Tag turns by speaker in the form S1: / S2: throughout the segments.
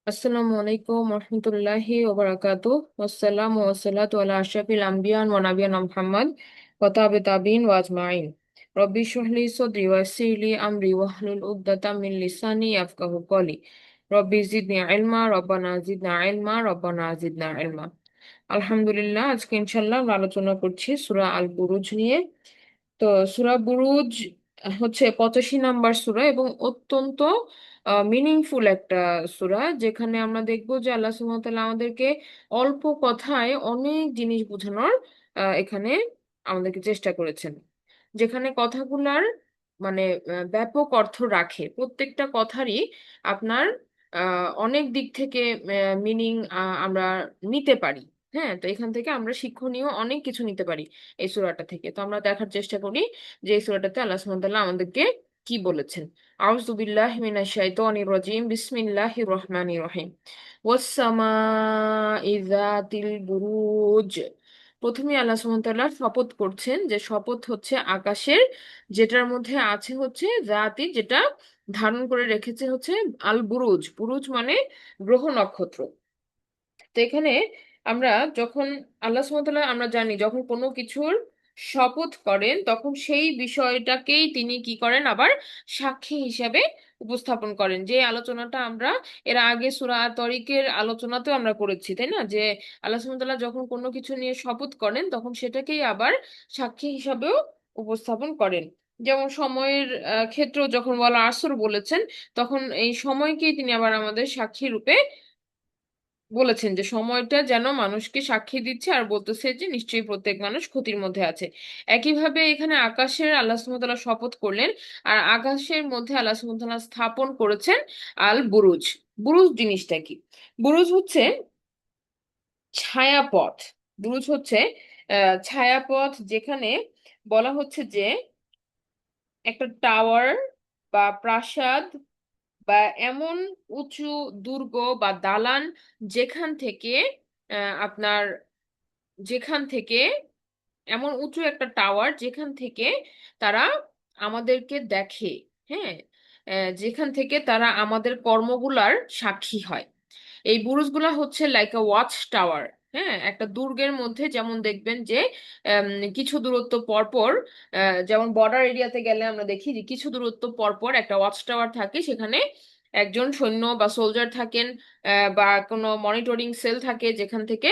S1: আসসালামু আলাইকুম রহমতুল্লাহি ওবারাকাতু। আসসালামু ওয়াসসালাতু আলা আশরাফিল আম্বিয়ান ওয়া নাবিয়ানা মুহাম্মদ ওয়া তাবিন ওয়া আজমাইন। রব্বি ইশরাহ লি সাদরি ওয়া ইয়াসসির লি আমরি ওয়াহলুল উকদাতাম মিন লিসানি ইয়াফকাহু কওলি। রব্বি জিদনি ইলমা, রব্বানা জিদনা ইলমা, রব্বানা জিদনা ইলমা। আলহামদুলিল্লাহ, আজকে ইনশাআল্লাহ আমরা আলোচনা করছি সূরা আল বুরুজ নিয়ে। তো সূরা বুরুজ হচ্ছে 85 নাম্বার সূরা এবং অত্যন্ত মিনিংফুল একটা সূরা, যেখানে আমরা দেখবো যে আল্লাহ সুবহানাহু ওয়া তাআলা আমাদেরকে অল্প কথায় অনেক জিনিস বোঝানোর এখানে আমাদেরকে চেষ্টা করেছেন, যেখানে কথাগুলার মানে ব্যাপক অর্থ রাখে। প্রত্যেকটা কথারই আপনার অনেক দিক থেকে মিনিং আমরা নিতে পারি। হ্যাঁ, তো এখান থেকে আমরা শিক্ষণীয় অনেক কিছু নিতে পারি এই সূরাটা থেকে। তো আমরা দেখার চেষ্টা করি যে এই সূরাটাতে আল্লাহ সুবহানাহু ওয়া তাআলা আমাদেরকে কি বলেছেন। আউযু বিল্লাহি মিনাশ শাইতানির রাজিম, বিসমিল্লাহির রহমানির রহিম। ওয়াস সামাই যাতিল বুরুজ। প্রথমে আল্লাহ সুবহানাহু ওয়া তাআলা শপথ করছেন, যে শপথ হচ্ছে আকাশের, যেটার মধ্যে আছে হচ্ছে জাতি, যেটা ধারণ করে রেখেছে হচ্ছে আল বুরুজ। বুরুজ মানে গ্রহ নক্ষত্র। তো এখানে আমরা যখন আল্লাহ সুবহানাহু ওয়া তাআলা, আমরা জানি যখন কোনো কিছুর শপথ করেন তখন সেই বিষয়টাকেই তিনি কি করেন, আবার সাক্ষী হিসাবে উপস্থাপন করেন। যে আলোচনাটা আমরা এর আগে সূরা তরিকের আলোচনাতেও আমরা করেছি, তাই না? যে আল্লাহ সুবহানাহু ওয়া তাআলা যখন কোনো কিছু নিয়ে শপথ করেন তখন সেটাকেই আবার সাক্ষী হিসাবেও উপস্থাপন করেন। যেমন সময়ের ক্ষেত্রেও যখন বলা আসর বলেছেন, তখন এই সময়কেই তিনি আবার আমাদের সাক্ষী রূপে বলেছেন, যে সময়টা যেন মানুষকে সাক্ষী দিচ্ছে আর বলতেছে যে নিশ্চয়ই প্রত্যেক মানুষ ক্ষতির মধ্যে আছে। একইভাবে এখানে আকাশের আল্লাহ সুবহানাহু ওয়া তাআলা শপথ করলেন, আর আকাশের মধ্যে আল্লাহ সুবহানাহু ওয়া তাআলা স্থাপন করেছেন আল বুরুজ। বুরুজ জিনিসটা কি? বুরুজ হচ্ছে ছায়াপথ। বুরুজ হচ্ছে ছায়াপথ, যেখানে বলা হচ্ছে যে একটা টাওয়ার বা প্রাসাদ বা এমন উঁচু দুর্গ বা দালান, যেখান থেকে আপনার যেখান থেকে এমন উঁচু একটা টাওয়ার যেখান থেকে তারা আমাদেরকে দেখে। হ্যাঁ, যেখান থেকে তারা আমাদের কর্মগুলার সাক্ষী হয়। এই বুরুজগুলা হচ্ছে লাইক আ ওয়াচ টাওয়ার। হ্যাঁ, একটা দুর্গের মধ্যে যেমন দেখবেন যে আম, কিছু দূরত্ব পর পর, যেমন বর্ডার এরিয়াতে গেলে আমরা দেখি যে কিছু দূরত্ব পর পর একটা ওয়াচ টাওয়ার থাকে, সেখানে একজন সৈন্য বা সোলজার থাকেন, বা কোনো মনিটরিং সেল থাকে, যেখান থেকে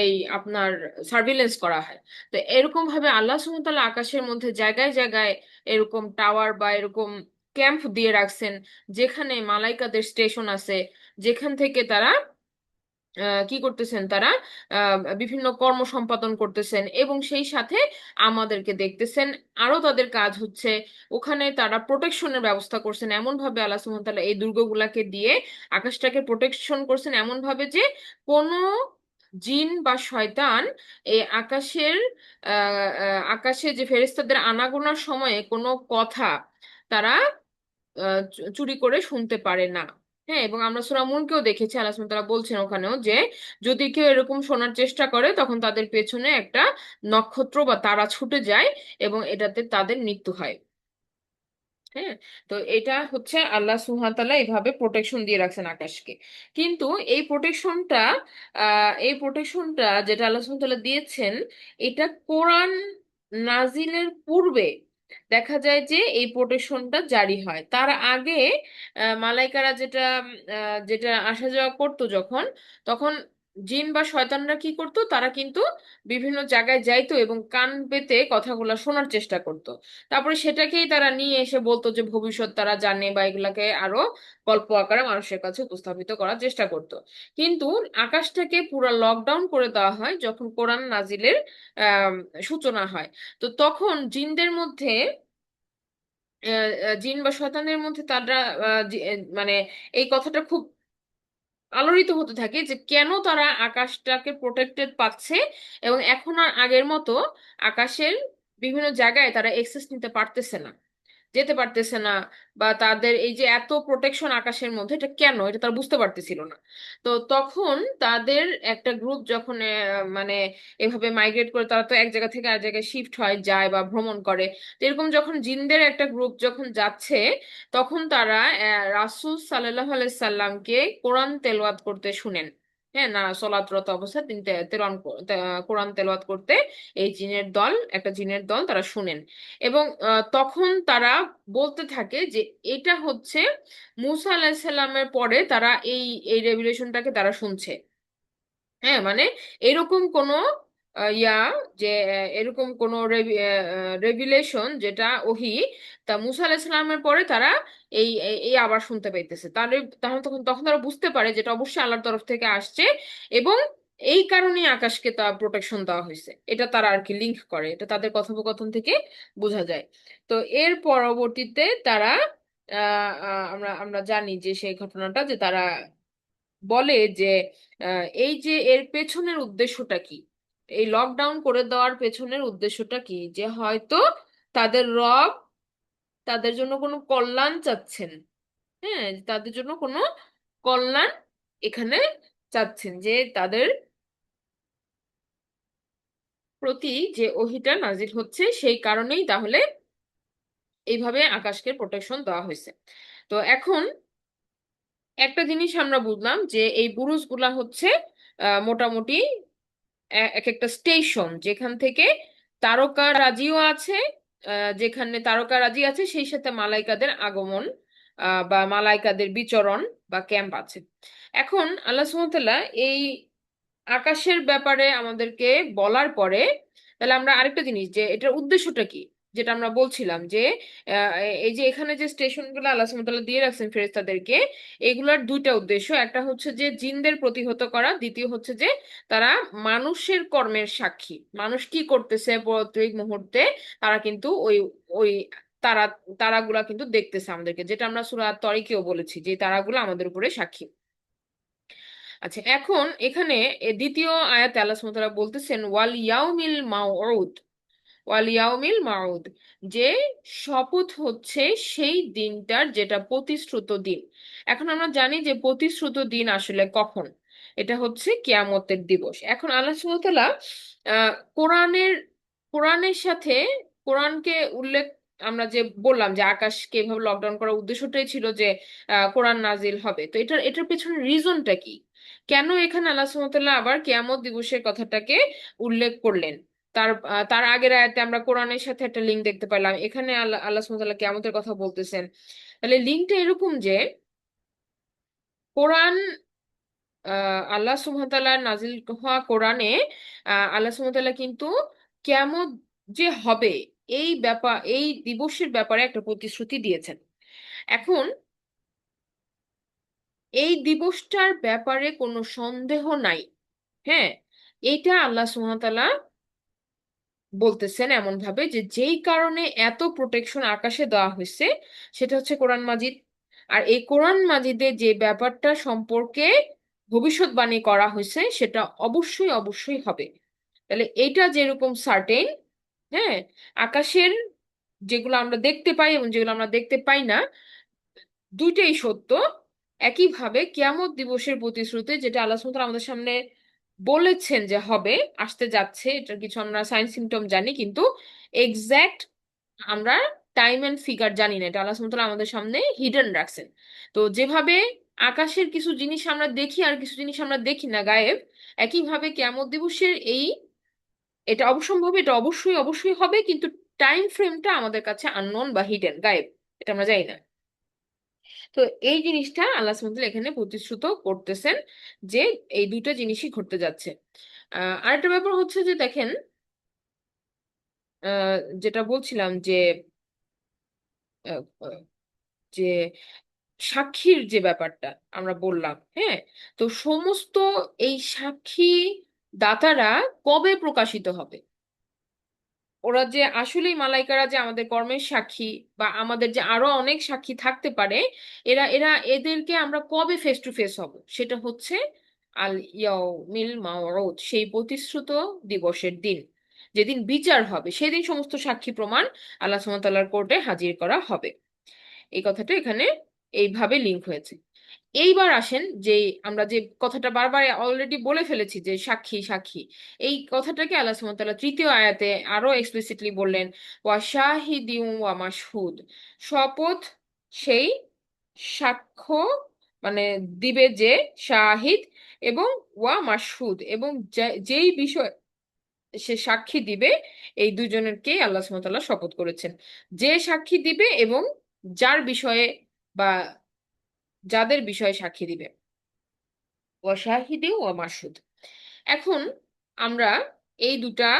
S1: এই আপনার সার্ভিলেন্স করা হয়। তো এরকম ভাবে আল্লাহ সুবহানাহু ওয়া তাআলা আকাশের মধ্যে জায়গায় জায়গায় এরকম টাওয়ার বা এরকম ক্যাম্প দিয়ে রাখছেন, যেখানে মালাইকাদের স্টেশন আছে, যেখান থেকে তারা কি করতেছেন, তারা বিভিন্ন কর্ম সম্পাদন করতেছেন এবং সেই সাথে আমাদেরকে দেখতেছেন। আরো তাদের কাজ হচ্ছে ওখানে তারা প্রোটেকশনের ব্যবস্থা করছেন এমন ভাবে, আল্লাহ সুবহানাহু ওয়া তাআলা এই দুর্গগুলাকে দিয়ে আকাশটাকে প্রোটেকশন করছেন এমন ভাবে যে কোনো জিন বা শয়তান এই আকাশে যে ফেরেশতাদের আনাগোনার সময়ে কোনো কথা তারা চুরি করে শুনতে পারে না। হ্যাঁ, এবং আমরা সূরা মুলকেও দেখেছি, আল্লাহ সুবহানাহু ওয়া তাআলা বলছেন ওখানেও যে যদি কেউ এরকম শোনার চেষ্টা করে তখন তাদের পেছনে একটা নক্ষত্র বা তারা ছুটে যায় এবং এটাতে তাদের মৃত্যু হয়। হ্যাঁ, তো এটা হচ্ছে আল্লাহ সুবহানাহু ওয়া তাআলা এইভাবে প্রোটেকশন দিয়ে রাখছেন আকাশকে। কিন্তু এই প্রোটেকশনটা যেটা আল্লাহ সুবহানাহু ওয়া তাআলা দিয়েছেন, এটা কোরআন নাজিলের পূর্বে দেখা যায় যে এই প্রোটেকশনটা জারি হয়। তার আগে মালাইকারা যেটা আসা যাওয়া করতো যখন, তখন জিন বা শয়তানরা কি করতো, তারা কিন্তু বিভিন্ন জায়গায় যাইতো এবং কান পেতে কথাগুলো শোনার চেষ্টা করতো। তারপরে সেটাকেই তারা নিয়ে এসে বলতো যে ভবিষ্যৎ তারা জানে, বা এগুলাকে আরো গল্প আকারে মানুষের কাছে উপস্থাপিত করার চেষ্টা করতো। কিন্তু আকাশটাকে পুরো লকডাউন করে দেওয়া হয় যখন কোরআন নাজিলের আহ সূচনা হয়। তো তখন জিনদের মধ্যে জিন বা শয়তানের মধ্যে তারা মানে এই কথাটা খুব আলোড়িত হতে থাকে যে কেন তারা আকাশটাকে প্রোটেক্টেড পাচ্ছে এবং এখন আর আগের মতো আকাশের বিভিন্ন জায়গায় তারা এক্সেস নিতে পারতেছে না। যেতে পারতেছে না, বা তাদের এই যে এত প্রোটেকশন আকাশের মধ্যে, এটা কেন, এটা তারা বুঝতে পারতেছিল না। তো তখন তাদের একটা গ্রুপ যখন মানে এভাবে মাইগ্রেট করে, তারা তো এক জায়গা থেকে আর জায়গায় শিফট হয়, যায় বা ভ্রমণ করে। তো এরকম যখন জিনদের একটা গ্রুপ যখন যাচ্ছে, তখন তারা রাসূল সাল্লাল্লাহু আলাইহি সাল্লামকে কোরআন তেলাওয়াত করতে শুনেন। হ্যাঁ, না সলাতরত অবস্থায় তিনি কোরআন তেলাওয়াত করতে এই জিনের দল, একটা জিনের দল তারা শুনেন। এবং তখন তারা বলতে থাকে যে এটা হচ্ছে মুসা আলাহিসাল্লামের পরে তারা এই এই রেভুলেশনটাকে তারা শুনছে। হ্যাঁ, মানে এরকম কোনো ইয়া, যে এরকম কোনো রেভিলেশন যেটা ওহি, তা মুসা আলাহিসাল্লামের পরে তারা এই এই এই আবার শুনতে পাইতেছে। তাহলে তখন তখন তখন তারা বুঝতে পারে যেটা অবশ্যই আল্লাহর তরফ থেকে আসছে, এবং এই কারণেই আকাশকে তা প্রোটেকশন দেওয়া হয়েছে। এটা তারা আর কি লিংক করে, এটা তাদের কথোপকথন থেকে বোঝা যায়। তো এর পরবর্তীতে তারা আমরা আমরা জানি যে সেই ঘটনাটা, যে তারা বলে যে এই যে এর পেছনের উদ্দেশ্যটা কি, এই লকডাউন করে দেওয়ার পেছনের উদ্দেশ্যটা কি, যে হয়তো তাদের রব তাদের জন্য কোনো কল্যাণ চাচ্ছেন। হ্যাঁ, তাদের জন্য কোনো কল্যাণ এখানে চাচ্ছেন, যে তাদের প্রতি যে ওহীটা নাজিল হচ্ছে সেই কারণেই তাহলে এইভাবে আকাশকে প্রোটেকশন দেওয়া হয়েছে। তো এখন একটা জিনিস আমরা বুঝলাম যে এই বুরুজগুলা হচ্ছে মোটামুটি এক একটা স্টেশন, যেখান থেকে তারকারাজিও আছে, যেখানে তারকারাজি আছে সেই সাথে মালাইকাদের আগমন, বা মালাইকাদের বিচরণ বা ক্যাম্প আছে। এখন আল্লাহ সুবহানাহু ওয়া তাআলা এই আকাশের ব্যাপারে আমাদেরকে বলার পরে, তাহলে আমরা আরেকটা জিনিস, যে এটার উদ্দেশ্যটা কি, যেটা আমরা বলছিলাম যে এই যে এখানে যে স্টেশনগুলো আল্লাহ সুবহানাহু ওয়া তাআলা দিয়ে রাখছেন ফেরেশতাদেরকে, এগুলার দুইটা উদ্দেশ্য। একটা হচ্ছে যে জিনদের প্রতিহত করা, দ্বিতীয় হচ্ছে যে তারা মানুষের কর্মের সাক্ষী, মানুষ কি করতেছে প্রত্যেক মুহূর্তে তারা কিন্তু ওই ওই তারা তারাগুলা কিন্তু দেখতেছে আমাদেরকে, যেটা আমরা সূরা তরিকেও বলেছি যে তারাগুলো আমাদের উপরে সাক্ষী। আচ্ছা, এখন এখানে দ্বিতীয় আয়াতে আল্লাহ সুবহানাহু ওয়া তাআলা বলতেছেন ওয়াল ইয়াউমিল মাউউদ, ওয়াল ইয়াউমিল মাউউদ, যে শপথ হচ্ছে সেই দিনটার যেটা প্রতিশ্রুত দিন। এখন আমরা জানি যে প্রতিশ্রুত দিন আসলে কখন, এটা হচ্ছে কিয়ামতের দিবস। এখন আল্লাহ সুবহানাহু ওয়া তাআলা কোরআনের কোরআনের সাথে কোরআনকে উল্লেখ, আমরা যে বললাম যে আকাশকে এভাবে লকডাউন করার উদ্দেশ্যটাই ছিল যে কোরআন নাজিল হবে। তো এটার এটার পেছনে রিজনটা কি, কেন এখানে আল্লাহ সুবহানাহু ওয়া তাআলা আবার কিয়ামত দিবসের কথাটাকে উল্লেখ করলেন? তার আগের আয়াতে আমরা কোরআনের সাথে একটা লিঙ্ক দেখতে পেলাম, এখানে আল্লাহ আল্লাহ সুবহানাহু ওয়া তাআলা কিয়ামতের কথা বলতেছেন। তাহলে লিঙ্কটা এরকম যে কোরআন, আল্লাহ সুবহানাহু ওয়া তাআলার নাজিল হওয়া কোরআনে আল্লাহ সুবহানাহু ওয়া তাআলা কিন্তু কিয়ামত যে হবে এই ব্যাপার, এই দিবসের ব্যাপারে একটা প্রতিশ্রুতি দিয়েছেন। এখন এই দিবসটার ব্যাপারে কোনো সন্দেহ নাই। হ্যাঁ, এইটা আল্লাহ সুবহানাহু ওয়া তাআলা বলতেছেন এমন ভাবে যে যেই কারণে এত প্রোটেকশন আকাশে দেওয়া হয়েছে সেটা হচ্ছে কোরআন মাজিদ। আর এই কোরআন মাজিদে যে ব্যাপারটা সম্পর্কে ভবিষ্যৎবাণী করা হয়েছে সেটা অবশ্যই অবশ্যই হবে। তাহলে এইটা যেরকম সার্টেন, হ্যাঁ, আকাশের যেগুলো আমরা দেখতে পাই এবং যেগুলো আমরা দেখতে পাই না, দুইটাই সত্য। একইভাবে কিয়ামত দিবসের প্রতিশ্রুতি, যেটা আল্লাহ সুবহানাহু ওয়া তাআলা আমাদের সামনে বলেছেন যে হবে, আসতে যাচ্ছে, এটার কিছু আমরা সাইন সিমটম জানি, কিন্তু এক্সাক্ট আমরা টাইম এন্ড ফিগার জানি না, এটা আল্লাহ সুবহানাহু ওয়া তাআলা আমাদের সামনে হিডেন রাখছেন। তো যেভাবে আকাশের কিছু জিনিস আমরা দেখি আর কিছু জিনিস আমরা দেখি না, গায়েব, একইভাবে কিয়ামত দিবসের এটা অবশ্যম্ভাবী, এটা অবশ্যই অবশ্যই হবে, কিন্তু টাইম ফ্রেমটা আমাদের কাছে আননোন বা হিডেন, গায়েব, এটা আমরা জানি না। তো এই জিনিসটা আল্লাহ সুবহানাহু ওয়া তাআলা এখানে প্রতিশ্রুত করতেছেন যে এই দুইটা জিনিসই ঘটতে যাচ্ছে। আরেকটা ব্যাপার হচ্ছে যে দেখেন, যেটা বলছিলাম যে আহ, আহ, যে সাক্ষীর যে ব্যাপারটা আমরা বললাম, হ্যাঁ, তো সমস্ত এই সাক্ষী দাতারা কবে প্রকাশিত হবে? ওরা যে আসলেই মালাইকারা যে আমাদের কর্মের সাক্ষী, বা আমাদের যে আরো অনেক সাক্ষী থাকতে পারে, এরা এরা এদেরকে আমরা কবে ফেস টু ফেস হব, সেটা হচ্ছে আল ইয়াউমিল মাউউদ, সেই প্রতিশ্রুত দিবসের দিন। যেদিন বিচার হবে সেদিন সমস্ত সাক্ষী প্রমাণ আল্লাহ সুবহানাহু ওয়া তাআলার কোর্টে হাজির করা হবে। এই কথাটা এখানে এইভাবে লিংক হয়েছে। এইবার আসেন যে আমরা যে কথাটা বারবার অলরেডি বলে ফেলেছি যে সাক্ষী সাক্ষী, এই কথাটাকে আল্লাহ সুবহানাহু ওয়া তাআলা তৃতীয় আয়াতে আরো এক্সপ্লিসিটলি বললেন, ওয়া শাহিদিন ওয়া মাশহুদ, শপথ সেই সাক্ষ্য মানে দিবে যে শাহিদ, এবং ওয়া মাশহুদ, এবং যেই বিষয় সে সাক্ষী দিবে, এই দুজনেরকেই আল্লাহ সুবহানাহু ওয়া তাআলা শপথ করেছেন। যে সাক্ষী দিবে এবং যার বিষয়ে বা যাদের বিষয়ে সাক্ষী দিবে, ওয়া শাহিদে ওয়া মাসুদ। এখন আমরা এই দুটা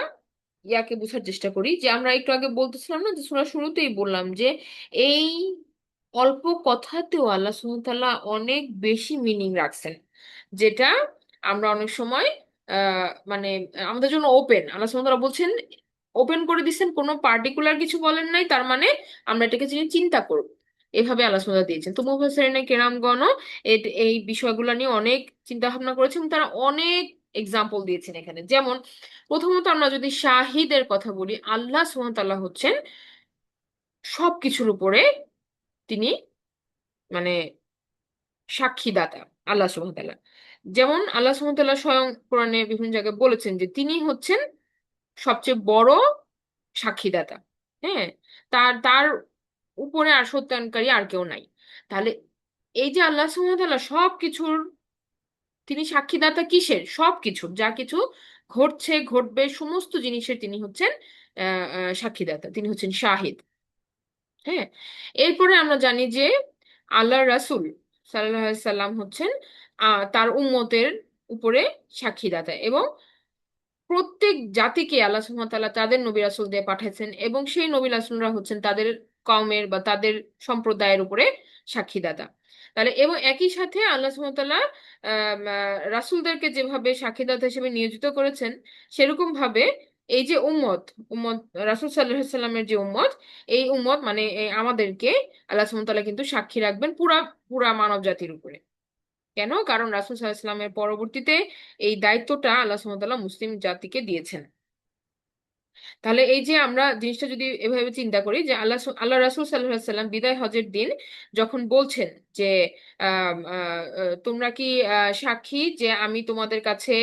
S1: ইয়াকে বোঝার চেষ্টা করি, যে আমরা একটু আগে বলতেছিলাম না, যে সূরা শুরুতেই বললাম যে এই অল্প কথাতেও আল্লাহ সুবহানাহু ওয়া তাআলা অনেক বেশি মিনিং রাখছেন, যেটা আমরা অনেক সময় মানে আমাদের জন্য ওপেন। আল্লাহ সুবহানাহু ওয়া তাআলা বলছেন, ওপেন করে দিচ্ছেন, কোনো পার্টিকুলার কিছু বলেন নাই, তার মানে আমরা এটাকে যিনি চিন্তা করব, এভাবে আল্লাহ সুবহানাহু ওয়া তাআলা দিয়েছেন। তো মুফাসসিরিনে কেরামগণ এই বিষয়গুলো নিয়ে অনেক চিন্তা ভাবনা করেছেন, তারা অনেক এক্সাম্পল দিয়েছেন এখানে। যেমন প্রথমত আমরা যদি শাহিদের কথা বলি, আল্লাহ সুবহানাহু ওয়া তাআলা হচ্ছেন সবকিছুর উপরে তিনি মানে সাক্ষীদাতা, আল্লাহ সুবহানাহু ওয়া তাআলা। যেমন আল্লাহ সুবহানাহু ওয়া তাআলা স্বয়ং কোরআনে বিভিন্ন জায়গায় বলেছেন যে তিনি হচ্ছেন সবচেয়ে বড় সাক্ষীদাতা। হ্যাঁ, তার তার উপরে আর সত্যায়নকারী আর কেউ নাই। তাহলে এই যে আল্লাহ সুবহানাহু ওয়া তাআলা সবকিছুর তিনি সাক্ষীদাতা, কিসের? সবকিছুর, যা কিছু ঘটছে ঘটবে সমস্ত জিনিসের তিনি হচ্ছেন সাক্ষীদাতা, তিনি হচ্ছেন শাহিদ। হ্যাঁ, এরপরে আমরা জানি যে আল্লাহ রাসূল সাল্লাল্লাহু আলাইহি সাল্লাম হচ্ছেন তার উম্মতের উপরে সাক্ষীদাতা, এবং প্রত্যেক জাতিকে আল্লাহ সুবহানাহু ওয়া তাআলা তাদের নবী রাসূল দিয়ে পাঠাইছেন, এবং সেই নবী রাসূলরা হচ্ছেন তাদের কওমের বা তাদের সম্প্রদায়ের উপরে সাক্ষীদাতা। তাহলে এবং একই সাথে আল্লাহ সুবহানাহু ওয়া তাআলা রাসূলদেরকে যেভাবে সাক্ষীদাতা হিসেবে নিয়োজিত করেছেন, সেরকম ভাবে এই যে উম্মত, উম্মত রাসূল সাল্লাল্লাহু আলাইহি সাল্লামের যে উম্মত, এই উম্মত মানে এই আমাদেরকে আল্লাহ সুবহানাহু ওয়া তাআলা কিন্তু সাক্ষী রাখবেন পুরা পুরা মানব জাতির উপরে। কেন? কারণ রাসূল সাল্লাল্লাহু আলাইহি সাল্লামের পরবর্তীতে এই দায়িত্বটা আল্লাহ সুবহানাহু ওয়া তাআলা মুসলিম জাতিকে দিয়েছেন। তাহলে এই যে আমরা জিনিসটা যদি এভাবে চিন্তা করি, যে আল্লাহ রাসূল সাল্লাল্লাহু আলাইহি সাল্লাম বিদায় হজের দিন যখন বলছেন যে তোমরা কি সাক্ষী যে আমি তোমাদের কাছে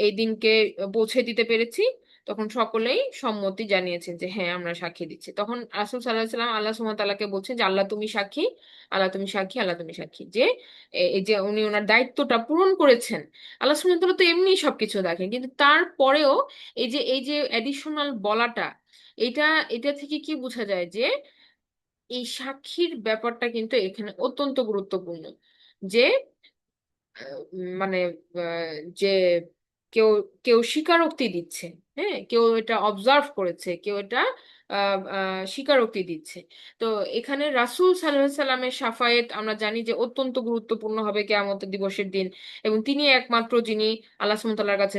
S1: এই দিনকে পৌঁছে দিতে পেরেছি, তখন সকলেই সম্মতি জানিয়েছেন যে হ্যাঁ আমরা সাক্ষী দিচ্ছি। তখন রাসূল সাল্লাল্লাহু আলাইহি সাল্লাম আল্লাহ সুবহানাহু ওয়া তাআলাকে বলছেন যে আল্লাহ তুমি সাক্ষী, আল্লাহ তুমি সাক্ষী, আল্লাহ তুমি সাক্ষী, যে এই যে উনি ওনার দায়িত্বটা পূরণ করেছেন। আল্লাহ সুবহানাহু ওয়া তাআলা তো এমনি সবকিছু দেখেন, কিন্তু তারপরেও এই যে অ্যাডিশনাল বলাটা, এটা এটা থেকে কি বোঝা যায় যে এই সাক্ষীর ব্যাপারটা কিন্তু এখানে অত্যন্ত গুরুত্বপূর্ণ। যে মানে যে কেউ কেউ স্বীকারোক্তি দিচ্ছে, হ্যাঁ, কেউ এটা অবজার্ভ করেছে, কেউ এটা স্বীকারোক্তি দিচ্ছে। তো এখানে রাসূল সাল্লাল্লাহু আলাইহি সাল্লামের শাফায়েত আমরা জানি যে অত্যন্ত গুরুত্বপূর্ণ হবে কিয়ামতের দিবসের দিন, এবং তিনি একমাত্র যিনি আল্লাহ সুবহানাহু ওয়া তাআলার কাছে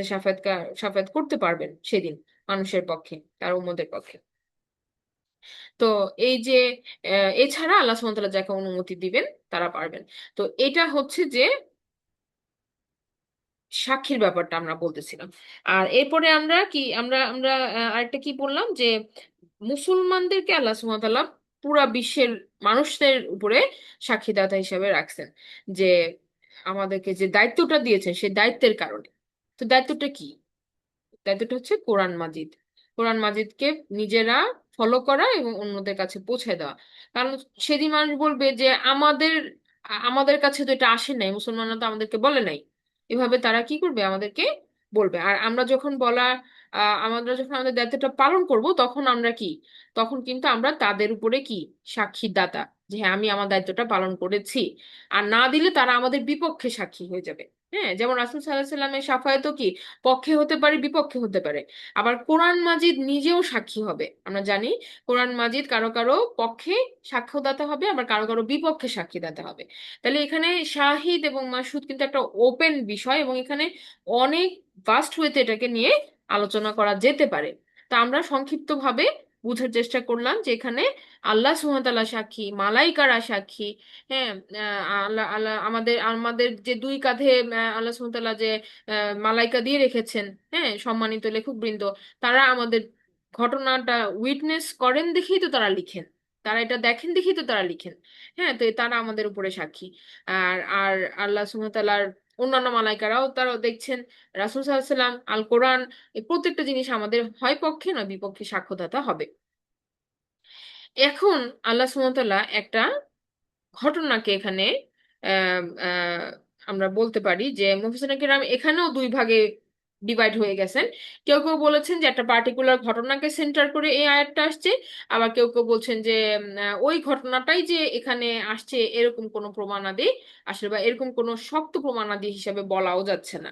S1: শাফায়াত করতে পারবেন সেদিন মানুষের পক্ষে, তার উম্মতের পক্ষে। তো এই যে এছাড়া আল্লাহ সুবহানাহু ওয়া তাআলা যাকে অনুমতি দিবেন তারা পারবেন। তো এটা হচ্ছে যে সাক্ষীর ব্যাপারটা আমরা বলতেছিলাম। আর এরপরে আমরা কি আমরা আমরা আরেকটা কি বললাম, যে মুসলমানদেরকে আল্লাহ সুবহানাহু ওয়া তাআলা পুরা বিশ্বের মানুষদের উপরে সাক্ষীদাতা হিসেবে রাখছেন, যে আমাদেরকে যে দায়িত্বটা দিয়েছেন সেই দায়িত্বের কারণে। তো দায়িত্বটা কি? দায়িত্বটা হচ্ছে কোরআন মাজিদ। কোরআন মাজিদকে নিজেরা ফলো করা এবং অন্যদের কাছে পৌঁছে দেওয়া। কারণ সেদিন মানুষ বলবে যে আমাদের কাছে তো এটা আসে নাই, মুসলমানরা তো আমাদেরকে বলে নাই। এভাবে তারা কি করবে? আমাদেরকে বলবে। আর আমরা যখন আমরা যখন আমাদের দায়িত্বটা পালন করব, তখন আমরা কি, তখন কিন্তু আমরা তাদের উপরে কি, সাক্ষীদাতা, যে হ্যাঁ আমি আমার দায়িত্বটা পালন করেছি। আর না দিলে তারা আমাদের বিপক্ষে সাক্ষী হয়ে যাবে। হ্যাঁ, যেমন রাসূল সাল্লাল্লাহু আলাইহি সাল্লামের শাফায়াতও কি পক্ষে হতে পারে, বিপক্ষে হতে পারে। আবার কোরআন মাজিদ নিজেও সাক্ষী হবে। আমরা জানি কোরআন মাজিদ কারো কারো পক্ষে সাক্ষ্যদাতা হবে, আবার কারো কারো বিপক্ষে সাক্ষীদাতা হবে। তাহলে এখানে শাহিদ এবং মাসুদ কিন্তু একটা ওপেন বিষয়, এবং এখানে অনেক ভাস্ট ওয়েতে এটাকে নিয়ে আলোচনা করা যেতে পারে। তা আমরা সংক্ষিপ্তভাবে বুঝার চেষ্টা করলাম যে এখানে আল্লাহ সুবহানাহু ওয়া তাআলা সাক্ষী, মালাইকারা সাক্ষী। হ্যাঁ, আল্লাহ আল্লাহ আমাদের আমাদের যে দুই কাঁধে আল্লাহ সুবহানাহু ওয়া তাআলা যে মালাইকা দিয়ে রেখেছেন, হ্যাঁ, সম্মানিত লেখকবৃন্দ, তারা আমাদের ঘটনাটা উইটনেস করেন দেখেই তো তারা লিখেন, তারা এটা দেখেন দেখেই তো তারা লিখেন। হ্যাঁ, তো তারা আমাদের উপরে সাক্ষী। আর আর আল্লাহ সুবহানাহু ওয়া তাআলার অন্যান্য মালাইকারাও তারাও দেখছেন। রাসূল সাল্লাল্লাহু আলাইহি সাল্লাম, আল কোরআন, এই প্রত্যেকটা জিনিস আমাদের হয় পক্ষে না বিপক্ষে সাক্ষ্যদাতা হবে। এখন আল্লাহ সুবহানাহু ওয়া তাআলা একটা ঘটনাকে এখানে আহ, আহ, আমরা বলতে পারি যে মুফাসসিরিনে কেরাম এখানেও দুই ভাগে ডিভাইড হয়ে গেছেন। কেউ কেউ বলেছেন যে একটা পার্টিকুলার ঘটনাকে সেন্টার করে এই আয়াতটা আসছে, আবার কেউ কেউ বলছেন যে ওই ঘটনাটাই যে এখানে আসছে এরকম কোনো প্রমাণাদি আসলে, বা এরকম কোনো শক্ত প্রমাণাদি হিসাবে বলাও যাচ্ছে না।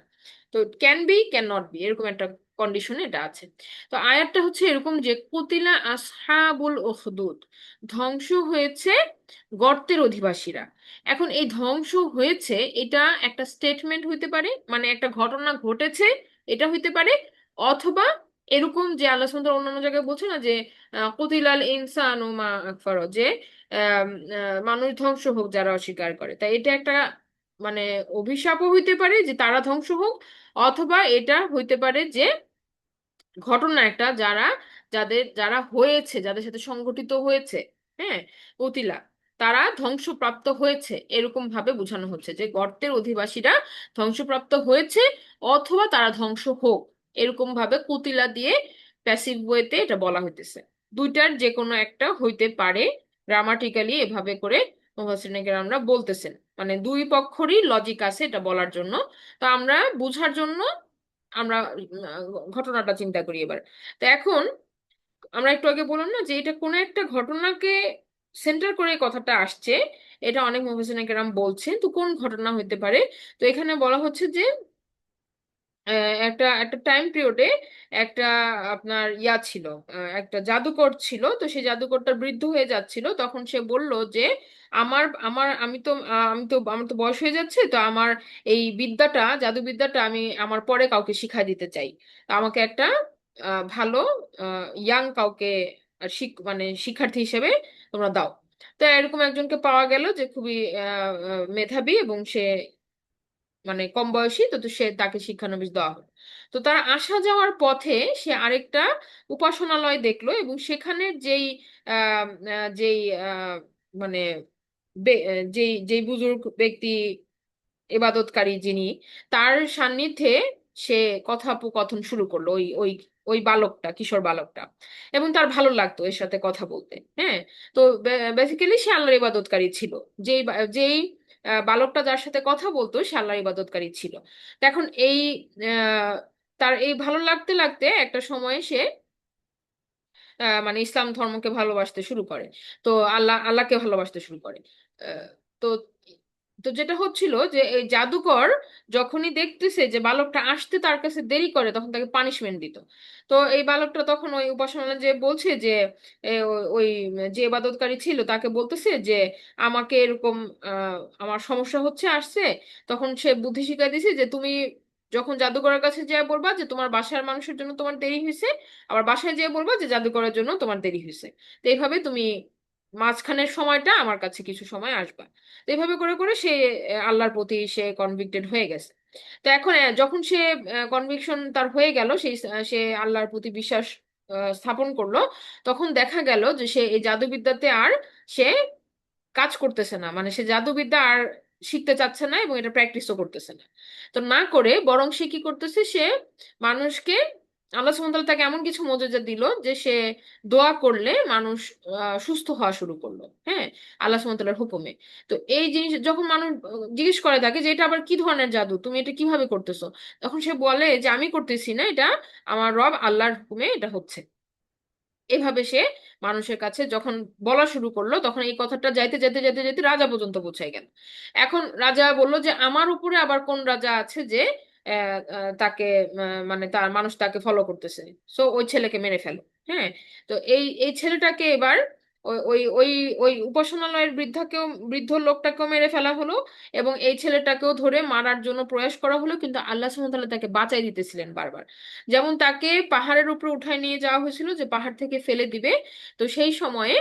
S1: তো can be can not be এরকম একটা কন্ডিশনে এটা আছে। তো আয়াতটা হচ্ছে এরকম যে কুতিলা আসহাবুল উখদুদ, ধ্বংস হয়েছে গর্তের অধিবাসীরা। এখন এই ধ্বংস হয়েছে, এটা একটা স্টেটমেন্ট হইতে পারে, মানে একটা ঘটনা ঘটেছে এটা হইতে পারে, অথবা এরকম যে আল্লাহ সুবহানাহু ওয়া তাআলা অন্যান্য জায়গায় বলছে না যে কুতিলাল ইনসানু মা আকফার, যে মানুষ ধ্বংস হোক যারা অস্বীকার করে, তাই এটা একটা মানে অভিশাপও হইতে পারে যে তারা ধ্বংস হোক, অথবা এটা হইতে পারে যে ঘটনা একটা যারা হয়েছে, যাদের সাথে সংঘটিত হয়েছে, হ্যাঁ, কতিলা, তারা ধ্বংসপ্রাপ্ত হয়েছে, এরকম ভাবে বোঝানো হচ্ছে যে গর্তের অধিবাসীরা ধ্বংসপ্রাপ্ত হয়েছে, অথবা তারা ধ্বংস হোক, এরকম ভাবে কুতিলা দিয়ে প্যাসিভ ওয়েতে এটা বলা হইতেছে। দুইটার যে কোনো একটা হইতে পারে, গ্রামাটিক্যালি এভাবে করে মুফাসসিরিনে কেরামরা বলতেছেন, মানে দুই পক্ষরই লজিক আছে এটা বলার জন্য। তো আমরা বুঝার জন্য আমরা ঘটনাটা চিন্তা করি এবার। তো এখন আমরা একটু আগে বললাম না যে এটা কোনো একটা ঘটনাকে সেন্টার করে এই কথাটা আসছে, এটা অনেক মুফাসসিরিনে কেরাম বলছেন। তো কোন ঘটনা হতে পারে? তো এখানে বলা হচ্ছে যে একটা একটা টাইম পিরিয়ডে একটা আপনার ইয়া ছিল, একটা জাদুকর ছিল। তো সেই জাদুকরটা বৃদ্ধ হয়ে যাচ্ছিল, তখন সে বলল যে আমার আমার আমার তো বয়স হয়ে যাচ্ছে, তো আমার এই বিদ্যাটা, জাদু বিদ্যাটা আমি আমার পরে কাউকে শিখাই দিতে চাই। তো আমাকে একটা ভালো ইয়াং কাউকে মানে শিক্ষার্থী হিসেবে তোমরা দাও। তো এরকম একজনকে পাওয়া গেল যে খুবই মেধাবী, এবং সে মানে কম বয়সী। তো তো সে তাকে শিক্ষানবিশ দেওয়া হলো। তো তার আসা যাওয়ার পথে সে আরেকটা উপাসনালয় দেখলো, এবং সেখানে যেই আহ আহ, যেই আহ, মানে যেই যেই বুজুর্গ ব্যক্তি, ইবাদতকারী যিনি, তার সান্নিধ্যে সে কথোপকথন শুরু করলো ওই ওই ওই বালকটা, কিশোর বালকটা, এবং তার ভালো লাগতো এর সাথে কথা বলতে। হ্যাঁ, তো বেসিক্যালি সে আল্লাহর ইবাদতকারী ছিল। যেই বালকটা যার সাথে কথা বলতো সে আল্লাহর ইবাদতকারী ছিল। তো এখন এই আহ, তার এই ভালো লাগতে লাগতে একটা সময়ে সে মানে ইসলাম ধর্মকে ভালোবাসতে শুরু করে। তো আল্লাহকে ভালোবাসতে শুরু করে। আহ, তো তো যেটা হচ্ছিল যে এই জাদুকর যখনই দেখতেছে যে বালকটা আসতে তার কাছে দেরি করে, তখন তাকে পানিশমেন্ট দিত। তো এই বালকটা তখন ওই উপাসনালয়ে যে বলছে যে ওই যে ইবাদতকারী ছিল তাকে বলতেছে যে আমাকে এরকম আমার সমস্যা হচ্ছে আসছে। তখন সে বুদ্ধি শিখাই দিছে যে তুমি যখন জাদুকরের কাছে যেয়ে বলবা যে তোমার বাসার মানুষের জন্য তোমার দেরি হয়েছে, আবার বাসায় যেয়ে বলবা যে জাদুকরের জন্য তোমার দেরি হয়েছে। তো এইভাবে তুমি মাঝখানের সময়টা আমার কাছে কিছু সময় আসবা। তো এইভাবে করে করে সে আল্লাহর প্রতি সে কনভিক্টেড হয়ে গেছে। তো এখন যখন সে কনভিকশন তার হয়ে গেল, সে আল্লাহর প্রতি বিশ্বাস স্থাপন করলো, তখন দেখা গেল যে সে এই জাদুবিদ্যাতে আর সে কাজ করতেছে না, মানে সে জাদুবিদ্যা আর শিখতে চাচ্ছে না, এবং এটা প্র্যাকটিসও করতেছে না। তো না করে বরং সে কি করতেছে, সে মানুষকে, আল্লাহ সুবহানাহু ওয়া তাআলা তাকে এমন কিছু মোজেজা দিল যে সে দোয়া করলে মানুষ সুস্থ হওয়া শুরু করলো। হ্যাঁ, আল্লাহ সুবহানাহু ওয়া তাআলার হুকুমে। তো এই জিনিস যখন মানুষ জিজ্ঞেস করে তাকে যে এটা আবার কি ধরনের জাদু, তুমি এটা কিভাবে করতেছো, তখন সে বলে যে আমি করতেছি না, এটা আমার রব আল্লাহর হুকুমে এটা হচ্ছে। এভাবে সে মানুষের কাছে যখন বলা শুরু করলো, তখন এই কথাটা যাইতে যেতে যেতে যেতে রাজা পর্যন্ত পৌঁছে গেল। এখন রাজা বলল যে আমার উপরে আবার কোন রাজা আছে যে তাকে মানে তার মানুষ তাকে ফলো করতেছে, সো ওই ছেলেকে মেরে ফেলো। হ্যাঁ, তো এই এই ছেলেটাকে এবার ওই ওই ওই ওই উপাসনালয়ের বৃদ্ধ লোকটাকেও মেরে ফেলা হলো, এবং এই ছেলেটাকেও ধরে মারার জন্য প্রয়াস করা হলো, কিন্তু আল্লাহ সুবহানাহু ওয়া তাআলা তাকে বাঁচাই দিতেছিলেন বারবার। যেমন তাকে পাহাড়ের উপরে উঠায় নিয়ে যাওয়া হয়েছিল যে পাহাড় থেকে ফেলে দিবে, তো সেই সময়ে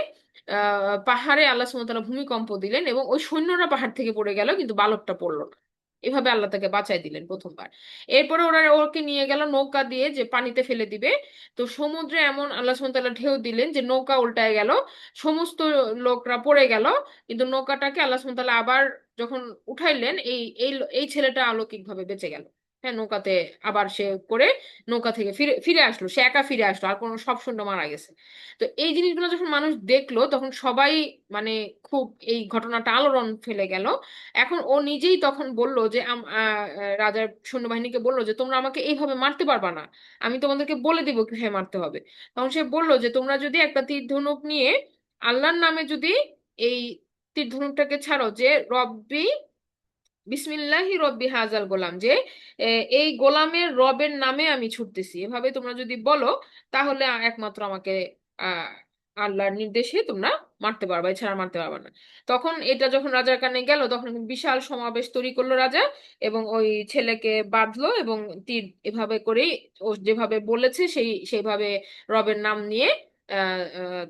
S1: পাহাড়ে আল্লাহ সুবহানাহু ওয়া তাআলা ভূমিকম্প দিলেন এবং ওই সৈন্যরা পাহাড় থেকে পড়ে গেল, কিন্তু বালকটা পড়লো না। এভাবে আল্লাহ তাকে বাঁচাই দিলেন প্রথমবার। এরপরে ওরা ওকে নিয়ে গেল নৌকা দিয়ে, যে পানিতে ফেলে দিবে। তো সমুদ্রে এমন আল্লাহ সুবহানাহু ওয়া তাআলা ঢেউ দিলেন যে নৌকা উল্টায় গেল, সমস্ত লোকরা পড়ে গেল। কিন্তু নৌকাটাকে আল্লাহ সুবহানাহু ওয়া তাআলা আবার যখন উঠাইলেন, এই এই এই ছেলেটা অলৌকিকভাবে বেঁচে গেল। হ্যাঁ, নৌকাতে আবার সে করে নৌকা থেকে ফিরে ফিরে আসলো, সে একা ফিরে আসলো, আর কোনো সব সৈন্য মারা গেছে। তো এই জিনিসগুলো যখন মানুষ দেখলো তখন সবাই মানে খুব এই ঘটনাটা আলোড়ন ফেলে গেল। এখন ও নিজেই তখন বলল যে রাজার সৈন্যবাহিনীকে বলল যে তোমরা আমাকে এইভাবে মারতে পারবা না, আমি তোমাদেরকে বলে দিব কিভাবে মারতে হবে। তখন সে বলল যে তোমরা যদি একটা তীর ধনুক নিয়ে আল্লাহর নামে যদি এই তীর ধনুকটাকে ছাড়ো, যে রব্বি বিসমিল্লাহি রব্বি হাজাল গোলাম, যে এই গোলামের রবের নামে আমি ছুটতেছি, এভাবে তোমরা যদি বলো, তাহলে একমাত্র আমাকে আহ আল্লাহর নির্দেশে তোমরা মারতে পারবা, এছাড়া মারতে পারবা না। তখন এটা যখন রাজার কানে গেল, তখন বিশাল সমাবেশ তৈরি করলো রাজা, এবং ওই ছেলেকে বাঁধলো এবং তীর এভাবে করেই ও যেভাবে বলেছে সেইভাবে রবের নাম নিয়ে